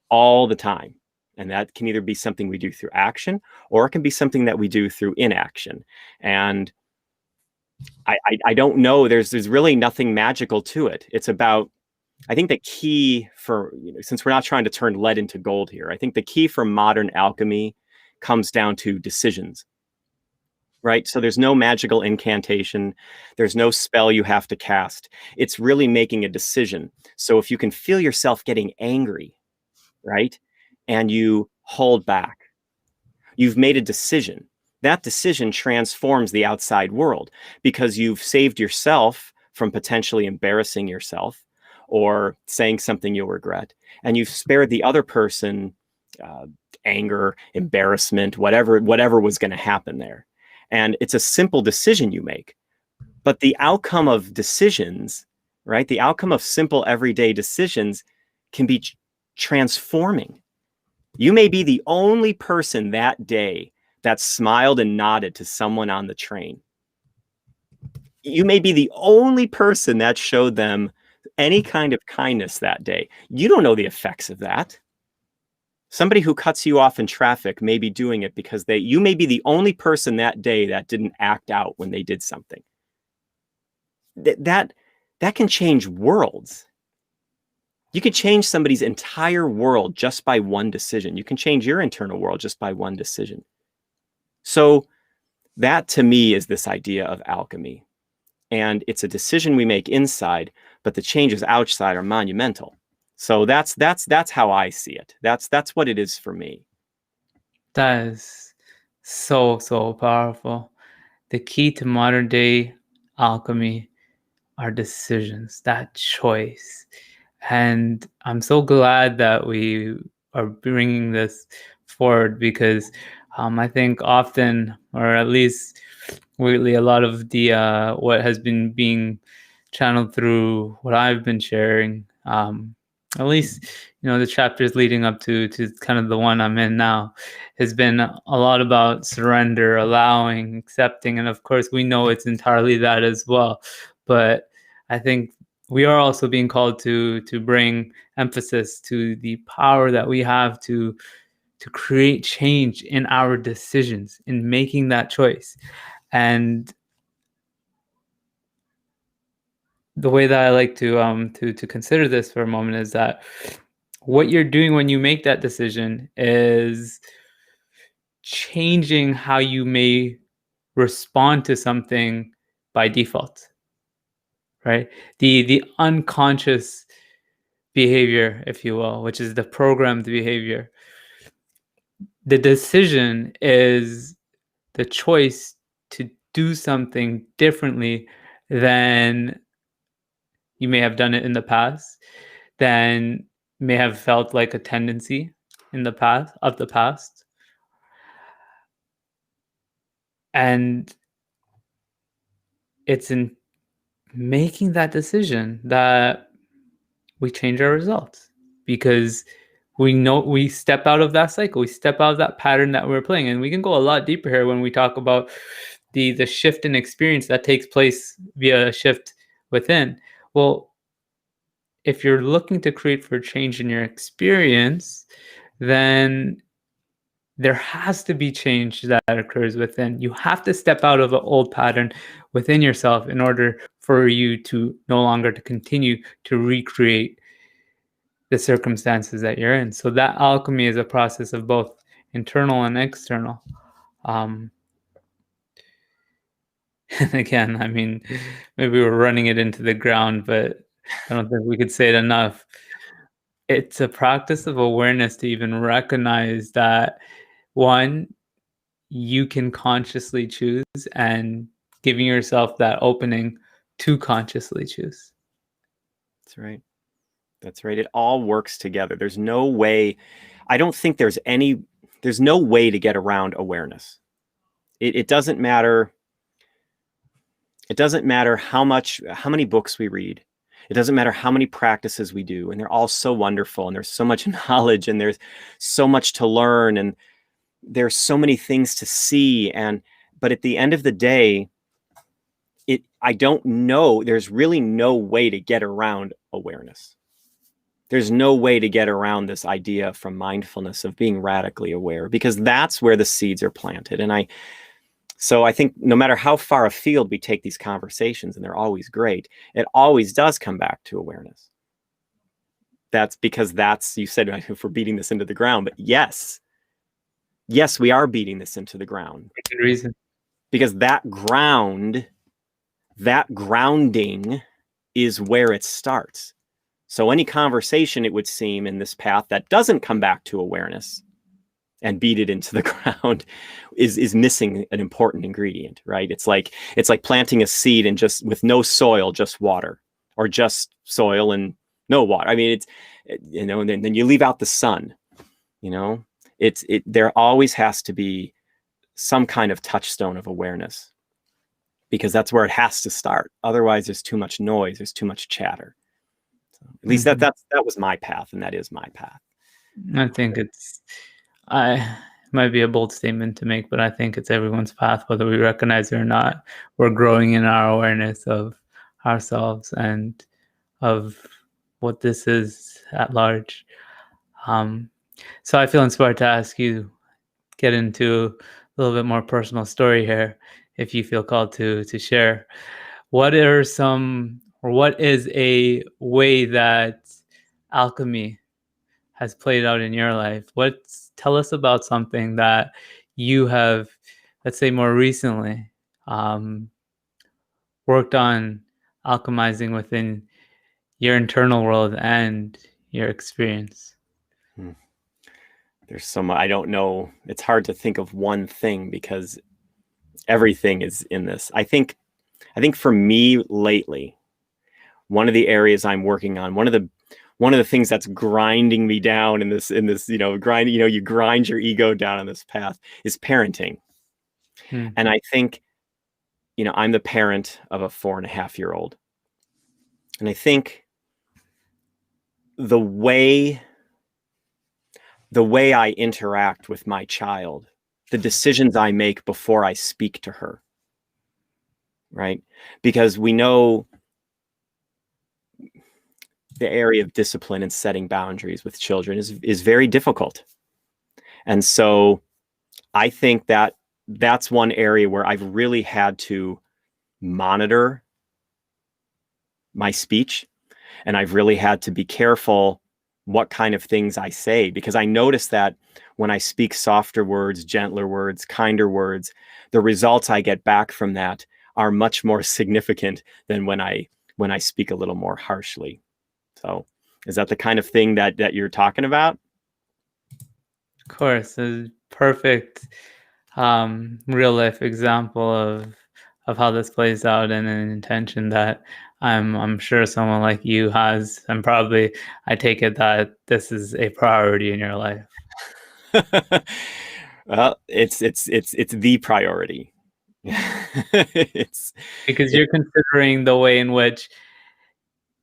all the time. And that can either be something we do through action, or it can be something that we do through inaction. And I don't know. There's really nothing magical to it. It's about, I think the key for, since we're not trying to turn lead into gold here, I think the key for modern alchemy comes down to decisions, right? So there's no magical incantation. There's no spell you have to cast. It's really making a decision. So if you can feel yourself getting angry, right? And you hold back, you've made a decision. That decision transforms the outside world because you've saved yourself from potentially embarrassing yourself or saying something you'll regret. And you've spared the other person anger, embarrassment, whatever was going to happen there. And it's a simple decision you make. But the outcome of decisions, right? The outcome of simple everyday decisions can be transforming. You may be the only person that day that smiled and nodded to someone on the train. You may be the only person that showed them any kind of kindness that day. You don't know the effects of that. Somebody who cuts you off in traffic may be doing it because you may be the only person that day that didn't act out when they did something. That can change worlds. You can change somebody's entire world just by one decision. You can change your internal world just by one decision. So that to me is this idea of alchemy. And it's a decision we make inside, but the changes outside are monumental. So that's how I see it. That's what it is for me. That is so powerful. The key to modern day alchemy are decisions, that choice. And I'm so glad that we are bringing this forward because I think often, or at least weirdly, a lot of the what has been being channeled through what I've been sharing, at least the chapters leading up to kind of the one I'm in now, has been a lot about surrender, allowing, accepting, and of course we know it's entirely that as well. But I think we are also being called to bring emphasis to the power that we have to create change in our decisions, in making that choice. And the way that I like to consider this for a moment is that what you're doing when you make that decision is changing how you may respond to something by default, right? The unconscious behavior, if you will, which is the programmed behavior. The decision is the choice to do something differently than you may have done it in the past, than may have felt like a tendency in the past. And it's in making that decision that we change our results, because we know we step out of that cycle, we step out of that pattern that we're playing. And we can go a lot deeper here when we talk about the shift in experience that takes place via a shift within. Well, if you're looking to create for change in your experience, then there has to be change that occurs within. You have to step out of an old pattern within yourself in order for you to no longer to continue to recreate the circumstances that you're in. So that alchemy is a process of both internal and external. And again, I mean, maybe we're running it into the ground, but I don't think we could say it enough. It's a practice of awareness to even recognize that, one, you can consciously choose, and giving yourself that opening to consciously choose. That's right. That's right. It all works together. There's no way, I don't think there's no way to get around awareness. It doesn't matter. It doesn't matter how many books we read. It doesn't matter how many practices we do, and they're all so wonderful, and there's so much knowledge, and there's so much to learn, and there's so many things to see. But at the end of the day, I don't know, there's really no way to get around awareness. There's no way to get around this idea from mindfulness of being radically aware, because that's where the seeds are planted. And So I think no matter how far afield we take these conversations, and they're always great, it always does come back to awareness. That's because you said if we're beating this into the ground, but yes, we are beating this into the ground. Good reason. Because that grounding is where it starts. So any conversation, it would seem, in this path that doesn't come back to awareness and beat it into the ground is missing an important ingredient, right? It's like planting a seed and just with no soil, just water, or just soil and no water. I mean, and then you leave out the sun, there always has to be some kind of touchstone of awareness, because that's where it has to start. Otherwise, there's too much noise, there's too much chatter. So at least that was my path, and that is my path. I think it might be a bold statement to make, but I think it's everyone's path, whether we recognize it or not. We're growing in our awareness of ourselves and of what this is at large. So I feel inspired to ask you, get into a little bit more personal story here, if you feel called to share. What is a way that alchemy has played out in your life? Tell us about something that you have, let's say more recently, worked on alchemizing within your internal world and your experience. There's so much. I don't know. It's hard to think of one thing because everything is in this. I think for me lately, one of the areas I'm working on, one of the things that's grinding me down in this, you grind your ego down on this path, is parenting. And I think, I'm the parent of a 4.5-year-old. And I think the way I interact with my child, the decisions I make before I speak to her, right? Because we know the area of discipline and setting boundaries with children is very difficult. And so I think that's one area where I've really had to monitor my speech, and I've really had to be careful what kind of things I say, because I notice that when I speak softer words, gentler words, kinder words, the results I get back from that are much more significant than when I speak a little more harshly. So is that the kind of thing that you're talking about? Of course, a perfect real life example of how this plays out, and an intention that I'm sure someone like you has, and probably I take it that this is a priority in your life. Well, it's the priority. Because you're considering the way in which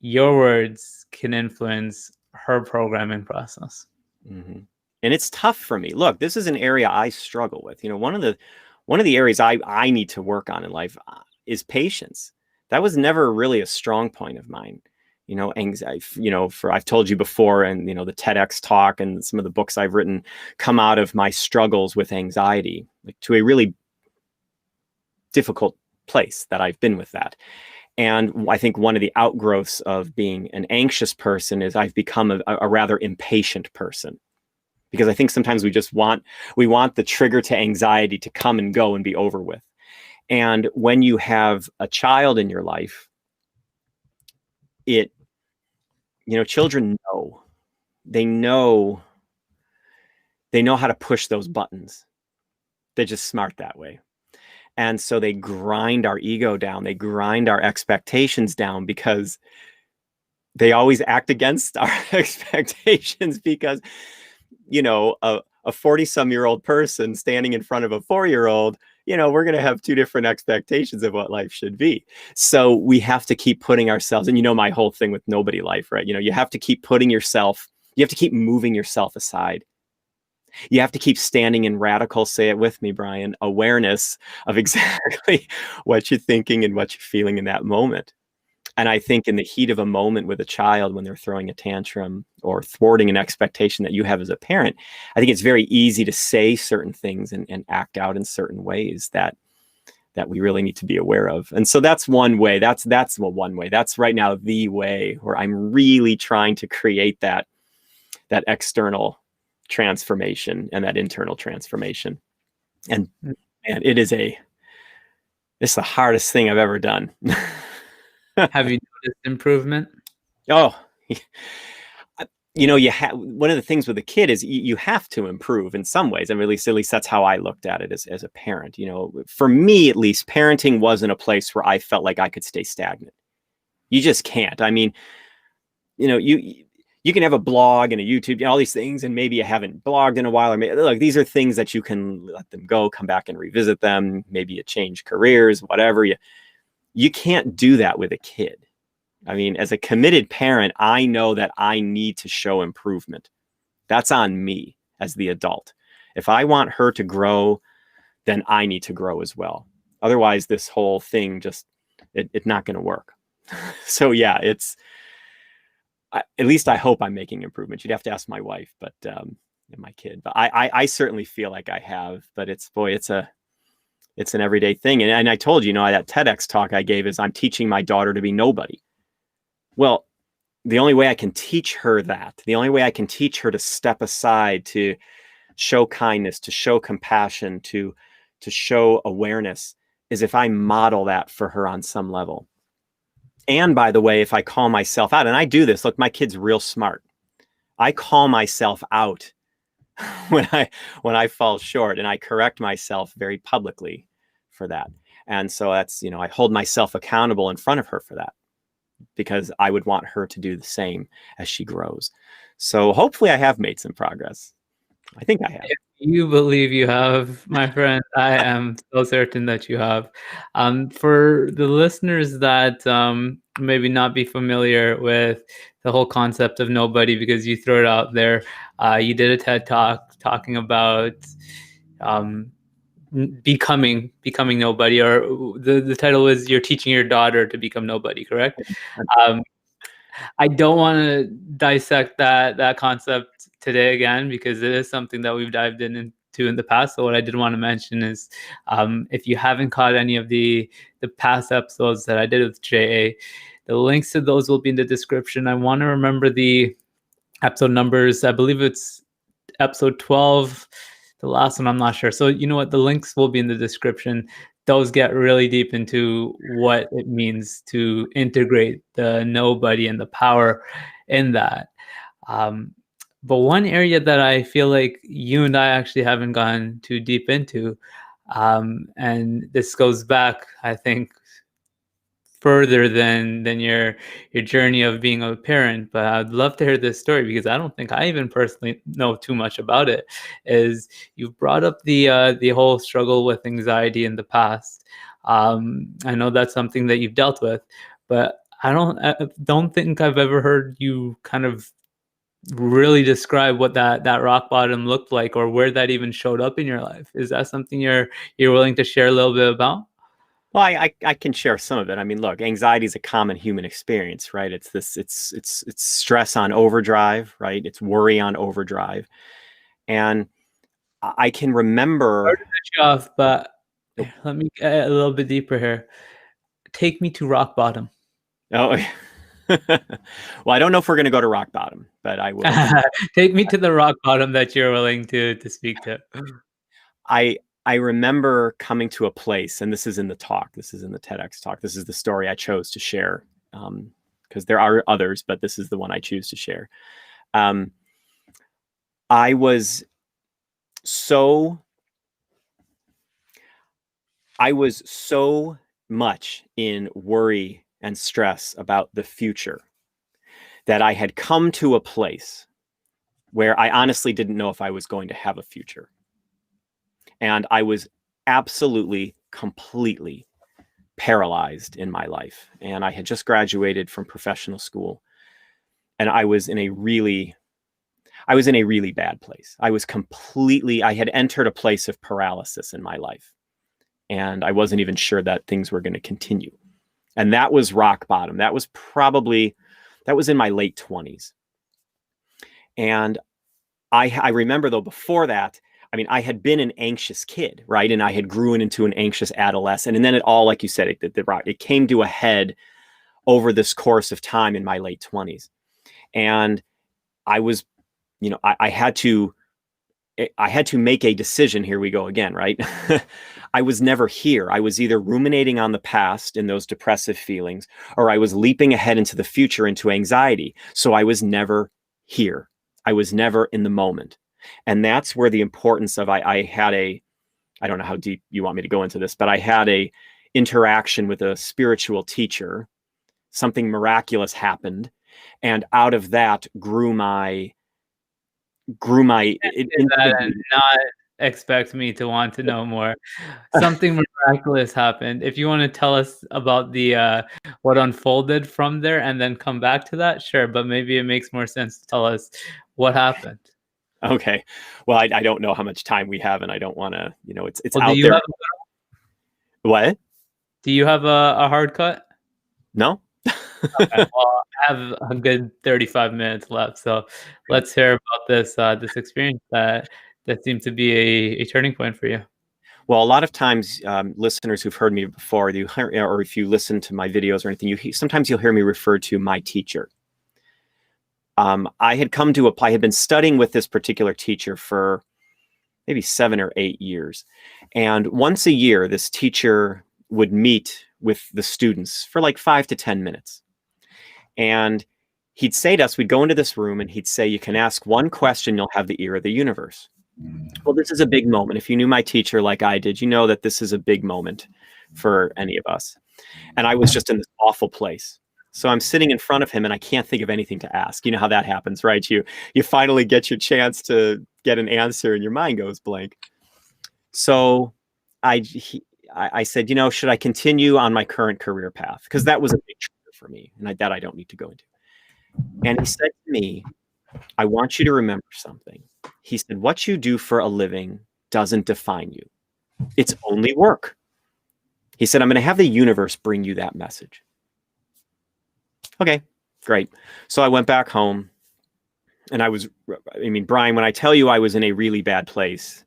your words can influence her programming process. Mm-hmm. And it's tough for me. Look, this is an area I struggle with. One of the areas I need to work on in life is patience. That was never really a strong point of mine. Anxiety, I've told you before, and, the TEDx talk and some of the books I've written come out of my struggles with anxiety, like to a really difficult place that I've been with that. And I think one of the outgrowths of being an anxious person is I've become a rather impatient person, because I think sometimes we want the trigger to anxiety to come and go and be over with. And when you have a child in your life, children know how to push those buttons. They're just smart that way. And so they grind our ego down. They grind our expectations down, because they always act against our expectations, because, a 40-some-year-old person standing in front of a 4-year-old, we're going to have two different expectations of what life should be. So we have to keep putting ourselves, and my whole thing with nobody life, right? You have to keep moving yourself aside. You have to keep standing in radical, say it with me, Bryan, awareness of exactly what you're thinking and what you're feeling in that moment. And I think in the heat of a moment with a child, when they're throwing a tantrum or thwarting an expectation that you have as a parent, I think it's very easy to say certain things and act out in certain ways that that we really need to be aware of. And so that's one way. That's one way. That's right now the way where I'm really trying to create that external transformation and that internal transformation. And it's the hardest thing I've ever done. Have you noticed improvement? Oh, one of the things with a kid is you have to improve in some ways. I mean, at least that's how I looked at it as a parent. For me, at least, parenting wasn't a place where I felt like I could stay stagnant. You just can't. I mean, you can have a blog and a YouTube, all these things, and maybe you haven't blogged in a while. Or maybe, these are things that you can let them go, come back and revisit them. Maybe you change careers, whatever. You can't do that with a kid. I mean, as a committed parent, I know that I need to show improvement. That's on me as the adult. If I want her to grow, then I need to grow as well. Otherwise, this whole thing it's not going to work. So yeah, at least I hope I'm making improvements. You'd have to ask my wife, but and my kid. But I certainly feel like I have. But it's an everyday thing. And I told you, that TEDx talk I gave is I'm teaching my daughter to be nobody. Well, the only way I can teach her that, the only way I can teach her to step aside, to show kindness, to show compassion, to show awareness, is if I model that for her on some level. And by the way, if I call myself out, and I do this, look, my kid's real smart. I call myself out when I fall short, and I correct myself very publicly for that. And so that's, I hold myself accountable in front of her for that, because I would want her to do the same as she grows. So hopefully I have made some progress. I think I have. If you believe you have, my friend, I am so certain that you have. For the listeners that maybe not be familiar with the whole concept of nobody, because you throw it out there, you did a TED Talk talking about becoming nobody, or the title is "You're Teaching Your Daughter to Become Nobody," correct? I don't want to dissect that concept today again, because it is something that we've dived into in the past. So what I did want to mention is, if you haven't caught any of the past episodes that I did with JA, the links to those will be in the description. I want to remember the episode numbers. I believe it's episode 12. The last one, I'm not sure. So you know what? The links will be in the description. Those get really deep into what it means to integrate the nobody and the power in that. But one area that I feel like you and I actually haven't gone too deep into, and this goes back, I think, further than your journey of being a parent, but I'd love to hear this story, because I don't think I even personally know too much about it. Is you've brought up the whole struggle with anxiety in the past. I know that's something that you've dealt with, but I don't think I've ever heard you kind of really describe what that rock bottom looked like, or where that even showed up in your life. Is that something you're willing to share a little bit about? Well, I can share some of it. I mean, look, anxiety is a common human experience, right? It's stress on overdrive, right? It's worry on overdrive. And I can remember. Sorry to cut you off, but let me get a little bit deeper here. Take me to rock bottom. Oh, well, I don't know if we're going to go to rock bottom, but I will. Take me to the rock bottom that you're willing to speak to. I remember coming to a place, and this is in the talk, this is in the TEDx talk, this is the story I chose to share, because there are others, but this is the one I choose to share. I was so much in worry and stress about the future that I had come to a place where I honestly didn't know if I was going to have a future. And I was absolutely, completely paralyzed in my life. And I had just graduated from professional school. And I was in a really bad place. I had entered a place of paralysis in my life. And I wasn't even sure that things were going to continue. And that was rock bottom. That was in my late 20s. And I remember, though, before that, I mean, I had been an anxious kid, right? And I had grown into an anxious adolescent. And then it all, like you said, it came to a head over this course of time in my late 20s. And I was, I had to make a decision. Here we go again, right? I was never here. I was either ruminating on the past in those depressive feelings, or I was leaping ahead into the future into anxiety. So I was never here. I was never in the moment. And that's where the importance of, I had I don't know how deep you want me to go into this, but I had a interaction with a spiritual teacher. Something miraculous happened. And out of that grew my and not expect me to want to know more. Something miraculous happened. If you want to tell us about the what unfolded from there and then come back to that, sure. But maybe it makes more sense to tell us what happened. Okay. Well, I don't know how much time we have, and I don't want to, it's Well, out there. What? Do you have a hard cut? No. Okay, well, I have a good 35 minutes left, so let's hear about this experience that seemed to be a turning point for you. Well, a lot of times, listeners who've heard me before, or if you listen to my videos or anything, sometimes you'll hear me refer to my teacher. I had been studying with this particular teacher for maybe 7 or 8 years. And once a year, this teacher would meet with the students for like 5 to 10 minutes. And he'd say to us, we'd go into this room and he'd say, you can ask one question, you'll have the ear of the universe. Well, this is a big moment. If you knew my teacher like I did, you know that this is a big moment for any of us. And I was just in this awful place. So I'm sitting in front of him and I can't think of anything to ask. You know how that happens, right? You finally get your chance to get an answer and your mind goes blank. So I said, should I continue on my current career path? Because that was a big trigger for me, and that I don't need to go into. And he said to me, I want you to remember something. He said, what you do for a living doesn't define you. It's only work. He said, I'm going to have the universe bring you that message. Okay, great. So I went back home and Bryan, when I tell you I was in a really bad place,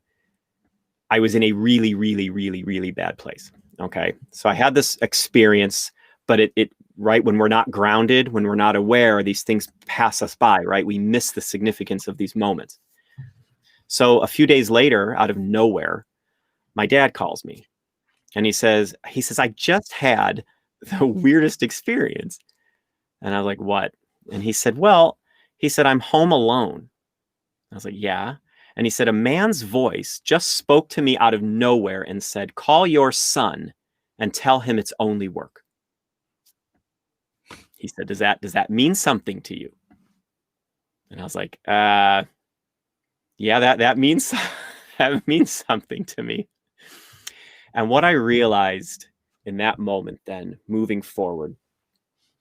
I was in a really, really, really, really bad place. Okay. So I had this experience, but it right, when we're not grounded, when we're not aware, these things pass us by, right? We miss the significance of these moments. So a few days later, out of nowhere, my dad calls me and he says, I just had the weirdest experience. And I was like, what? And he said, I'm home alone. I was like, yeah. And he said, a man's voice just spoke to me out of nowhere and said, call your son and tell him it's only work. He said, does that mean something to you? And I was like, yeah, that means that means something to me. And what I realized in that moment, then moving forward,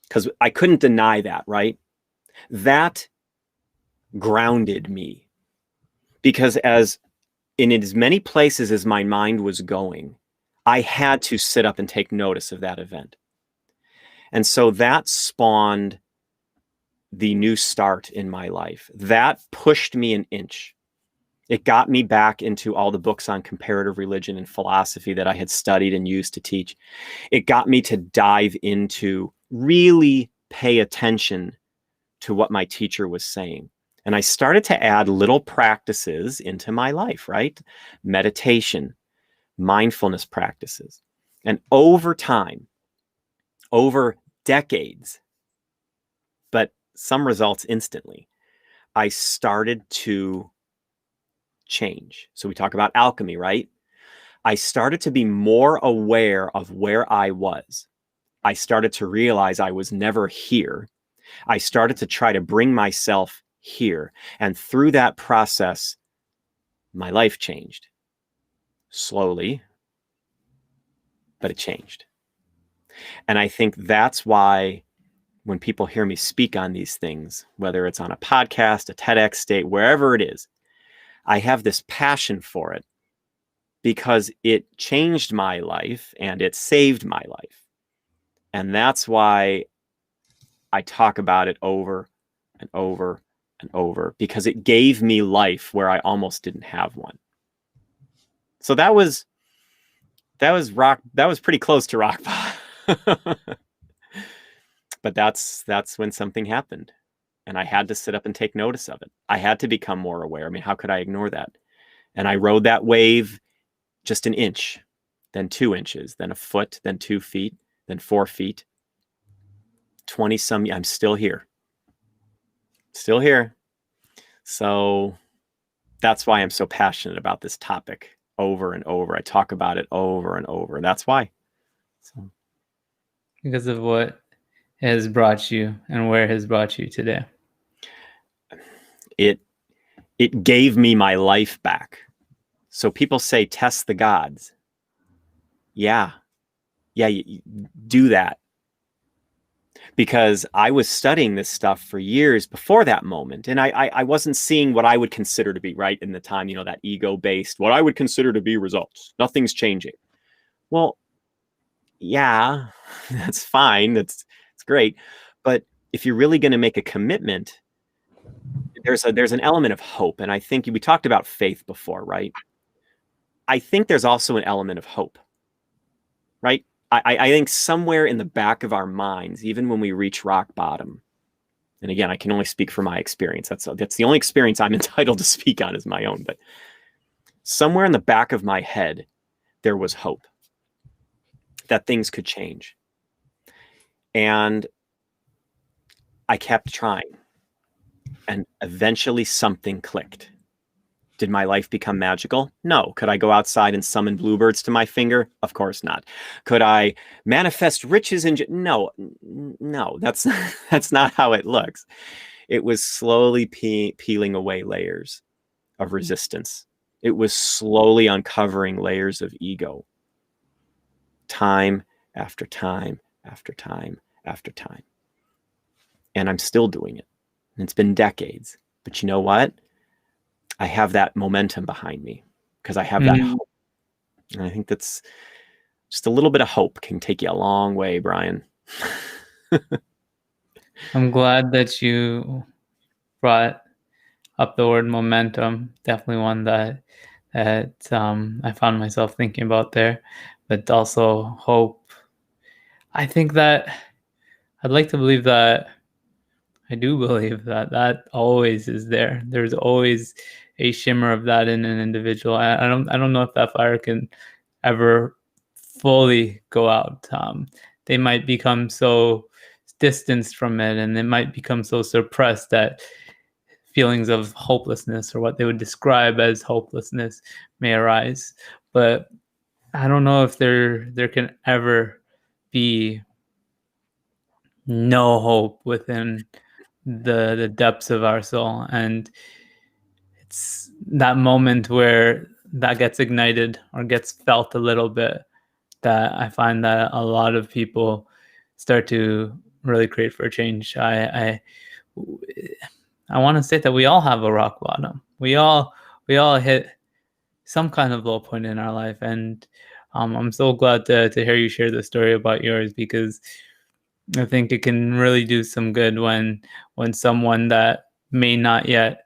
because I couldn't deny that, right? That grounded me, because in as many places as my mind was going, I had to sit up and take notice of that event. And so that spawned the new start in my life. That pushed me an inch. It got me back into all the books on comparative religion and philosophy that I had studied and used to teach. It got me to dive into, really pay attention to what my teacher was saying. And I started to add little practices into my life, right? Meditation, mindfulness practices. And over time, over decades, but some results instantly, I started to change. So we talk about alchemy, right? I started to be more aware of where I was. I started to realize I was never here. I started to try to bring myself here. And through that process, my life changed. Slowly, but it changed. And I think that's why when people hear me speak on these things, whether it's on a podcast, a TEDx state, wherever it is, I have this passion for it because it changed my life and it saved my life. And that's why I talk about it over and over and over, because it gave me life where I almost didn't have one. So that was pretty close to rock bottom. But that's when something happened, and I had to sit up and take notice of it. I had to become more aware. I mean, how could I ignore that? And I rode that wave just an inch, then 2 inches, then a foot, then 2 feet, then 4 feet. 20 some, I'm still here. Still here. So that's why I'm so passionate about this topic over and over. I talk about it over and over. That's why. So. Because of what has brought you and where it has brought you today. It gave me my life back. So people say, test the gods. Yeah, you do that. Because I was studying this stuff for years before that moment. And I wasn't seeing what I would consider to be right in the time, that ego-based, what I would consider to be results. Nothing's changing. Well, yeah, that's fine. It's great. But if you're really going to make a commitment, there's an element of hope. And I think we talked about faith before, right? I think there's also an element of hope, right? I think somewhere in the back of our minds, even when we reach rock bottom, and again, I can only speak from my experience. That's the only experience I'm entitled to speak on is my own. But somewhere in the back of my head, there was hope that things could change. And I kept trying. And eventually something clicked. Did my life become magical? No. Could I go outside and summon bluebirds to my finger? Of course not. Could I manifest riches no, that's not how it looks. It was slowly peeling away layers of resistance. It was slowly uncovering layers of ego. Time after time after time after time. And I'm still doing it. And it's been decades. But you know what? I have that momentum behind me because I have that hope. And I think that's just a little bit of hope can take you a long way, Bryan. I'm glad that you brought up the word momentum. Definitely one that I found myself thinking about there, but also hope. I think that I'd like to believe that I do believe that always is there. There's always a shimmer of that in an individual. I don't know if that fire can ever fully go out. They might become so distanced from it, and they might become so suppressed that feelings of hopelessness, or what they would describe as hopelessness, may arise. But I don't know if there can ever be no hope within the depths of our soul. And it's that moment where that gets ignited or gets felt a little bit that I find that a lot of people start to really create for change. I want to say that we all have a rock bottom. We all hit some kind of low point in our life, and I'm so glad to hear you share the story about yours, because I think it can really do some good when someone that may not yet,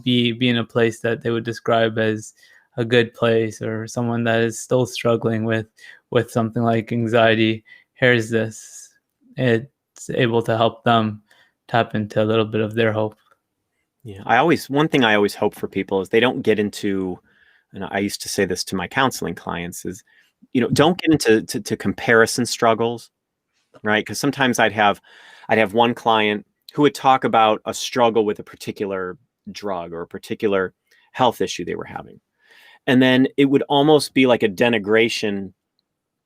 be in a place that they would describe as a good place, or someone that is still struggling with something like anxiety, hears this. It's able to help them tap into a little bit of their hope. Yeah, one thing I always hope for people is they don't get into, and I used to say this to my counseling clients, is, don't get into comparison struggles. Right? Because sometimes I'd have one client who would talk about a struggle with a particular drug or a particular health issue they were having. And then it would almost be like a denigration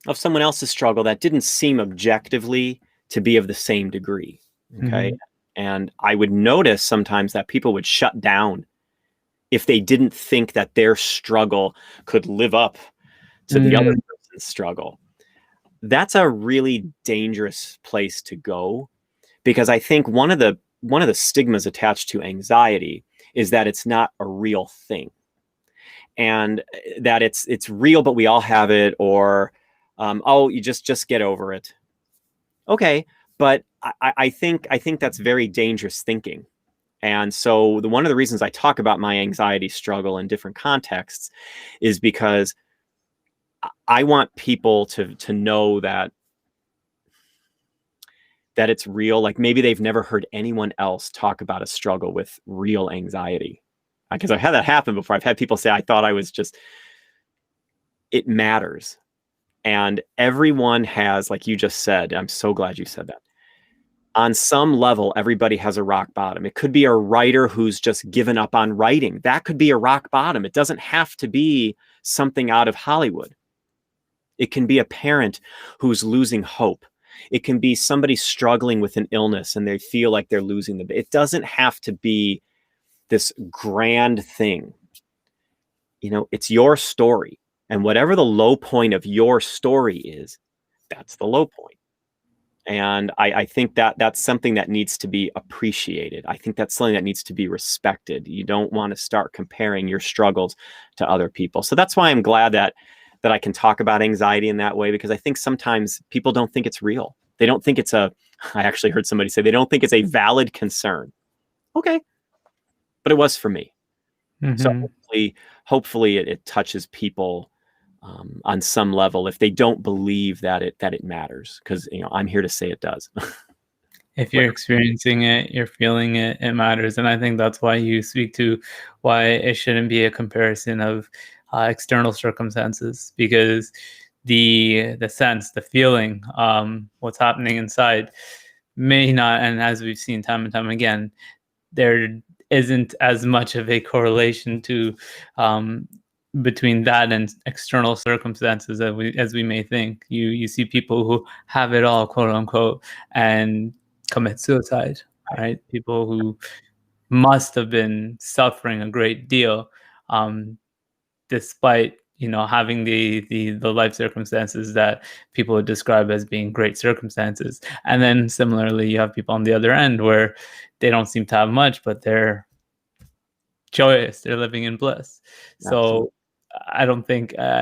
of someone else's struggle that didn't seem objectively to be of the same degree. Okay. Mm-hmm. And I would notice sometimes that people would shut down if they didn't think that their struggle could live up to the other person's struggle. That's a really dangerous place to go, because I think one of the stigmas attached to anxiety is that it's not a real thing, and that it's real, but we all have it, or you just get over it. Okay, but I think that's very dangerous thinking, And so one of the reasons I talk about my anxiety struggle in different contexts is because I want people to know that it's real. Like maybe they've never heard anyone else talk about a struggle with real anxiety. Because I've had that happen before. I've had people say, I thought I was just, it matters. And everyone has, like you just said, I'm so glad you said that. On some level, everybody has a rock bottom. It could be a writer who's just given up on writing. That could be a rock bottom. It doesn't have to be something out of Hollywood. It can be a parent who's losing hope. It can be somebody struggling with an illness and they feel like they're losing the. It doesn't have to be this grand thing. It's your story. And whatever the low point of your story is, that's the low point. And I think that that's something that needs to be appreciated. I think that's something that needs to be respected. You don't want to start comparing your struggles to other people. So that's why I'm glad that I can talk about anxiety in that way, because I think sometimes people don't think it's real. They don't think it's I actually heard somebody say they don't think it's a valid concern. Okay. But it was for me. Mm-hmm. So hopefully it touches people on some level if they don't believe that it matters, because I'm here to say it does. If you're experiencing it, you're feeling it, it matters. And I think that's why you speak to why it shouldn't be a comparison of external circumstances, because the sense, the feeling, what's happening inside may not, and as we've seen time and time again, there isn't as much of a correlation to between that and external circumstances as we may think. You see people who have it all, quote unquote, and commit suicide, right? People who must have been suffering a great deal, despite having the life circumstances that people would describe as being great circumstances. And then similarly, you have people on the other end where they don't seem to have much, but they're joyous, they're living in bliss. Absolutely. So I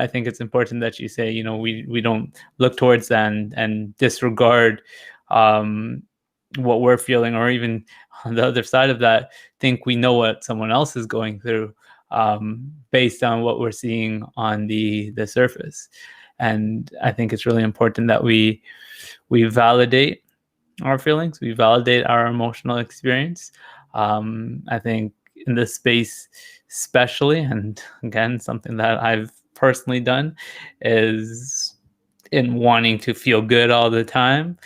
think it's important that you say, we don't look towards that and disregard what we're feeling, or even on the other side of that, think we know what someone else is going through based on what we're seeing on the surface. And I think it's really important that we validate our feelings, we validate our emotional experience. I think in this space especially, and again, something that I've personally done is in wanting to feel good all the time.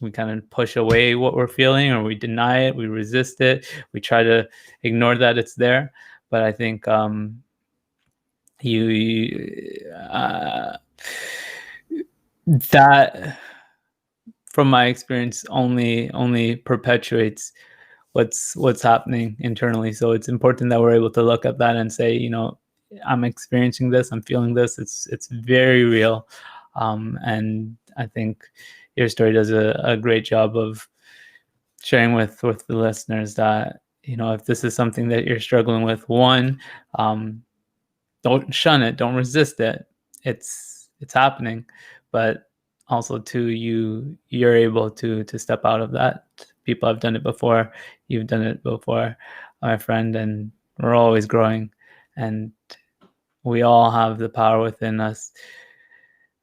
We kind of push away what we're feeling, or we deny it, we resist it, we try to ignore that it's there. But I think that, from my experience, only perpetuates what's happening internally. So it's important that we're able to look at that and say, I'm experiencing this, I'm feeling this, it's very real. And I think your story does a great job of sharing with the listeners that, if this is something that you're struggling with, one, don't shun it, don't resist it. It's happening. But also two, you're able to step out of that. People have done it before, you've done it before, my friend, and we're always growing, and we all have the power within us,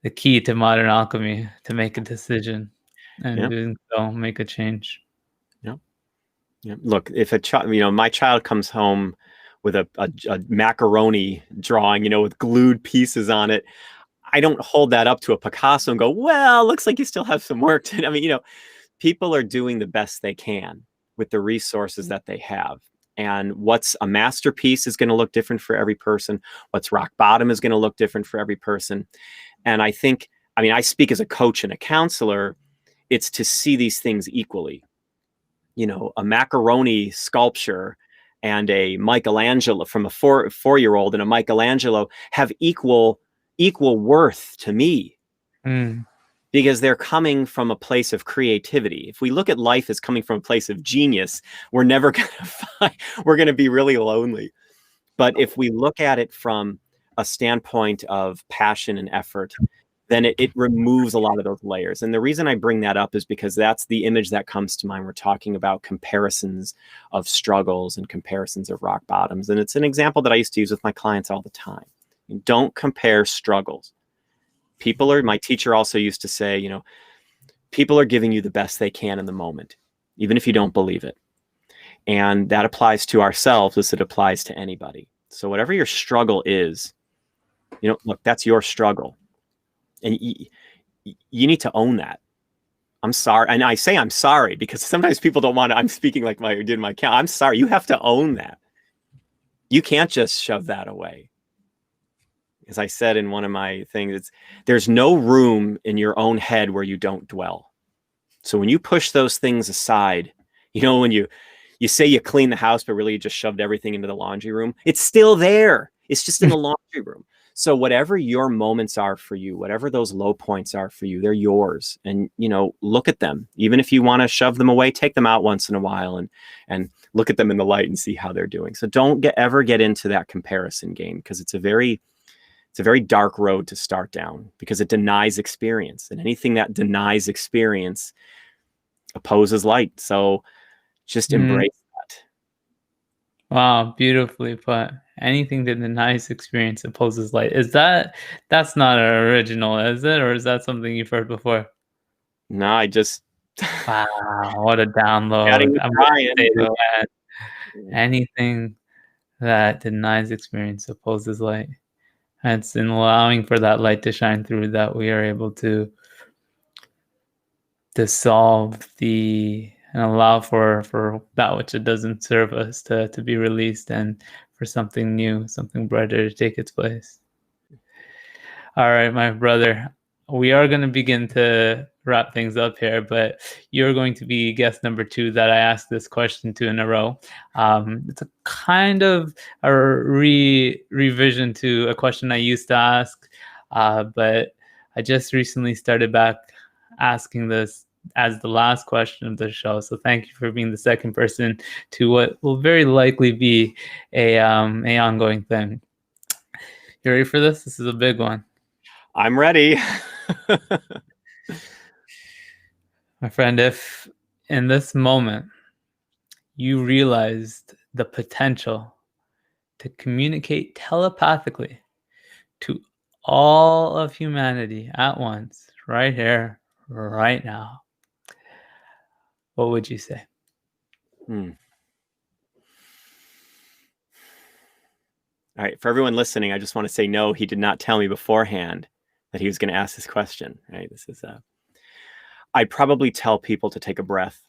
the key to modern alchemy, to make a decision, and doing so, make a change. Yeah. Look, if a child, my child comes home with a macaroni drawing, with glued pieces on it, I don't hold that up to a Picasso and go, well, looks like you still have some work to do. I mean, people are doing the best they can with the resources that they have. And what's a masterpiece is going to look different for every person. What's rock bottom is going to look different for every person. And I think, I speak as a coach and a counselor, it's to see these things equally. A macaroni sculpture and a Michelangelo, from a four-year-old and a Michelangelo, have equal worth to me. Because they're coming from a place of creativity. If we look at life as coming from a place of genius, we're never going to find, we're going to be really lonely. But if we look at it from a standpoint of passion and effort, then it removes a lot of those layers. And the reason I bring that up is because that's the image that comes to mind. We're talking about comparisons of struggles and comparisons of rock bottoms. And it's an example that I used to use with my clients all the time. Don't compare struggles. My teacher also used to say, people are giving you the best they can in the moment, even if you don't believe it. And that applies to ourselves as it applies to anybody. So whatever your struggle is, look, that's your struggle. And you need to own that. I'm sorry. And I say I'm sorry because sometimes people don't want to, I'm speaking like I did in my account. I'm sorry. You have to own that. You can't just shove that away. As I said in one of my things, there's no room in your own head where you don't dwell. So when you push those things aside, when you say you clean the house, but really you just shoved everything into the laundry room, it's still there. It's just in the laundry room. So whatever your moments are for you, whatever those low points are for you, they're yours. And, look at them. Even if you want to shove them away, take them out once in a while and look at them in the light and see how they're doing. So don't ever get into that comparison game, because it's a very dark road to start down, because it denies experience, and anything that denies experience opposes light. So just embrace that. Wow, beautifully put. Anything that denies experience opposes light. That's not original, is it? Or is that something you've heard before? No, I just wow, what a download. I'm Bryan, say that anything that denies experience opposes light. And it's in allowing for that light to shine through that we are able to dissolve and allow for that which it doesn't serve us to be released, and for something new, something brighter to take its place. All right, my brother, we are going to begin to wrap things up here, but you're going to be guest number 2 that I asked this question to in a row. It's a kind of a revision to a question I used to ask, but I just recently started back asking this as the last question of the show. So thank you for being the second person to what will very likely be a ongoing thing. You ready for this? This is a big one. I'm ready. My friend, if in this moment you realized the potential to communicate telepathically to all of humanity at once, right here, right now, what would you say? All right. For everyone listening, I just want to say, no, he did not tell me beforehand that he was going to ask this question. Right? I'd probably tell people to take a breath.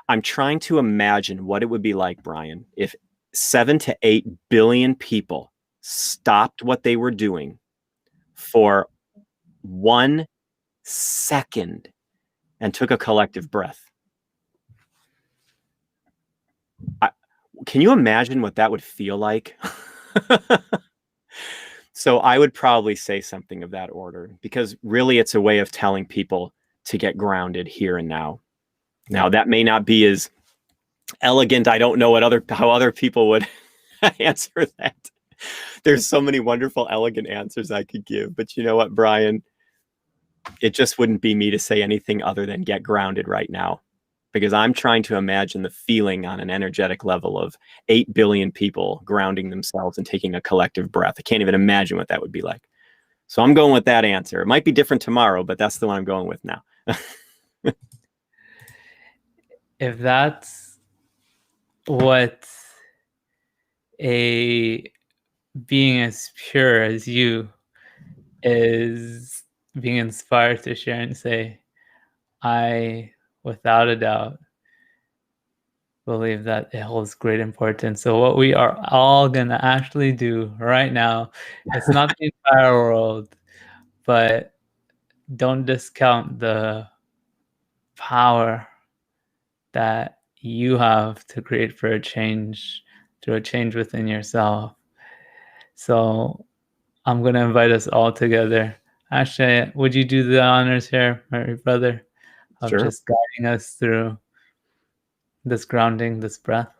I'm trying to imagine what it would be like, Bryan, if 7 to 8 billion people stopped what they were doing for 1 second and took a collective breath. Can you imagine what that would feel like? So I would probably say something of that order, because really it's a way of telling people to get grounded here and now. Now, that may not be as elegant. I don't know how other people would answer that. There's so many wonderful, elegant answers I could give. But you know what, Bryan? It just wouldn't be me to say anything other than get grounded right now, because I'm trying to imagine the feeling on an energetic level of 8 billion people grounding themselves and taking a collective breath. I can't even imagine what that would be like. So I'm going with that answer. It might be different tomorrow, but that's the one I'm going with now. If that's what a being as pure as you is being inspired to share and say, I, without a doubt, believe that it holds great importance. So what we are all going to actually do right now, it's not the entire world, but don't discount the power that you have to create for a change, through a change within yourself. So I'm going to invite us all together. Actually, would you do the honors here, my brother, of just guiding us through this grounding, this breath?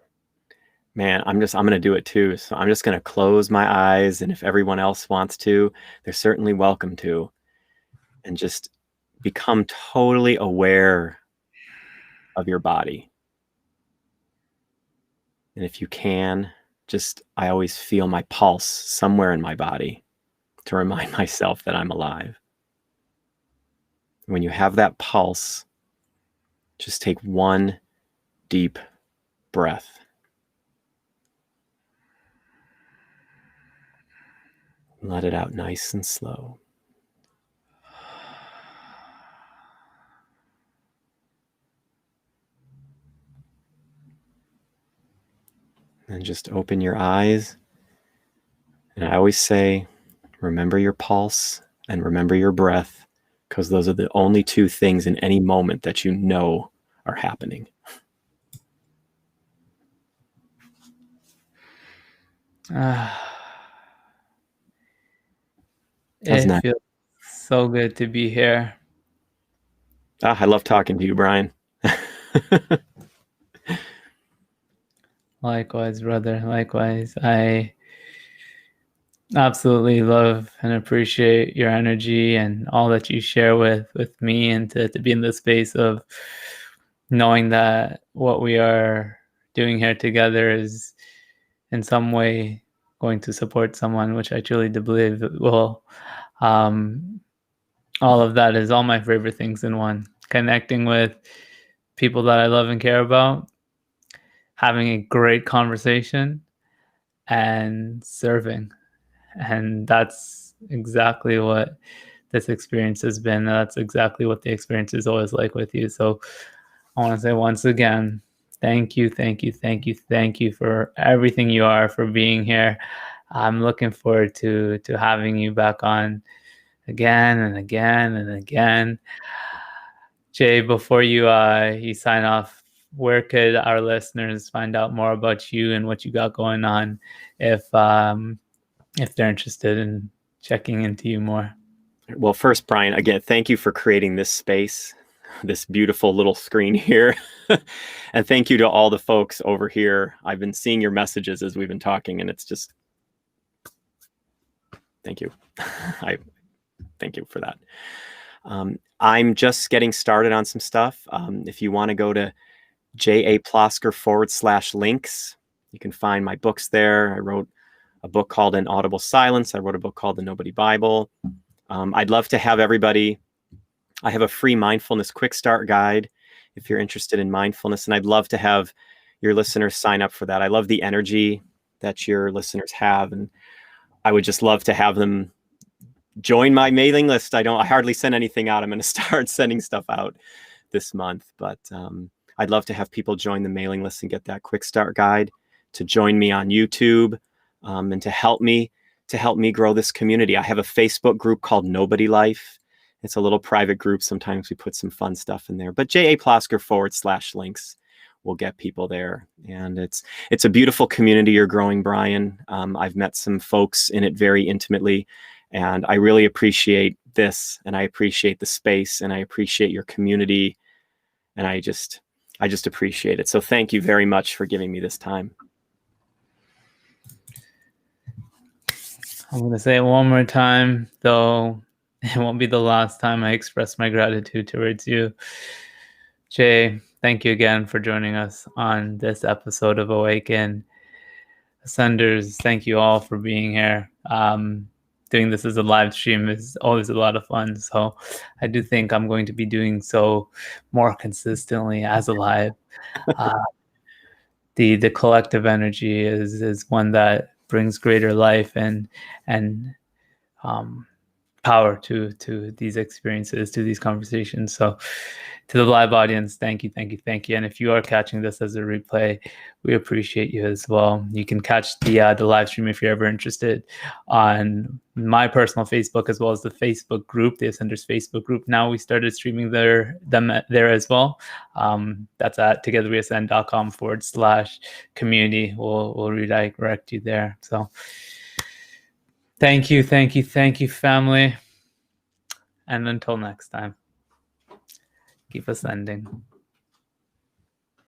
Man, I'm going to do it too. So I'm just going to close my eyes. And if everyone else wants to, they're certainly welcome to. and just become totally aware of your body. And if you can, I always feel my pulse somewhere in my body to remind myself that I'm alive. When you have that pulse, just take one deep breath. Let it out nice and slow. And just open your eyes. And I always say, remember your pulse and remember your breath, because those are the only two things in any moment that you know are happening. It feels so good to be here. I love talking to you, Bryan. Likewise, brother. Likewise. I absolutely love and appreciate your energy and all that you share with me, and to be in the space of knowing that what we are doing here together is in some way going to support someone, which I truly do believe it will. All of that is all my favorite things in one. Connecting with people that I love and care about, having a great conversation, and serving. And that's exactly what this experience has been. That's exactly what the experience is always like with you. So I want to say once again, thank you for everything you are, for being here. I'm looking forward to having you back on again and again and again. Jay, before you sign off, where could our listeners find out more about you and what you got going on, if they're interested in checking into you more? Well, first, Bryan, again, thank you for creating this space, this beautiful little screen here. And thank you to all the folks over here. I've been seeing your messages as we've been talking, and it's just, thank you. I thank you for that. I'm just getting started on some stuff. If you want to go to Plosker/links, you can find my books there. I wrote a book called An Audible Silence. I wrote a book called The Nobody Bible. I'd love to have everybody. I have a free mindfulness quick start guide if you're interested in mindfulness, and I'd love to have your listeners sign up for that. I love the energy that your listeners have, and I would just love to have them join my mailing list. I hardly send anything out. I'm going to start sending stuff out this month, but I'd love to have people join the mailing list and get that quick start guide, to join me on YouTube, and to help me grow this community. I have a Facebook group called Nobody Life. It's a little private group. Sometimes we put some fun stuff in there, but Plosker/links will get people there. And it's a beautiful community you're growing, Bryan. I've met some folks in it very intimately, and I really appreciate this, and I appreciate the space, and I appreciate your community, and I just appreciate it. So thank you very much for giving me this time. I'm going to say it one more time, though it won't be the last time I express my gratitude towards you. Jay, thank you again for joining us on this episode of Awaken. Ascenders, thank you all for being here. Doing this as a live stream is always a lot of fun, so I do think I'm going to be doing so more consistently as a live. The collective energy is one that brings greater life and power to these experiences, to these conversations. So to the live audience, thank you. And if you are catching this as a replay, we appreciate you as well. You can catch the live stream, if you're ever interested, on my personal Facebook, as well as the Facebook group, the Ascenders Facebook group. Now we started streaming them there as well. That's at togetherweascend.com/community. We'll redirect you there. So thank you, family. And until next time, keep ascending.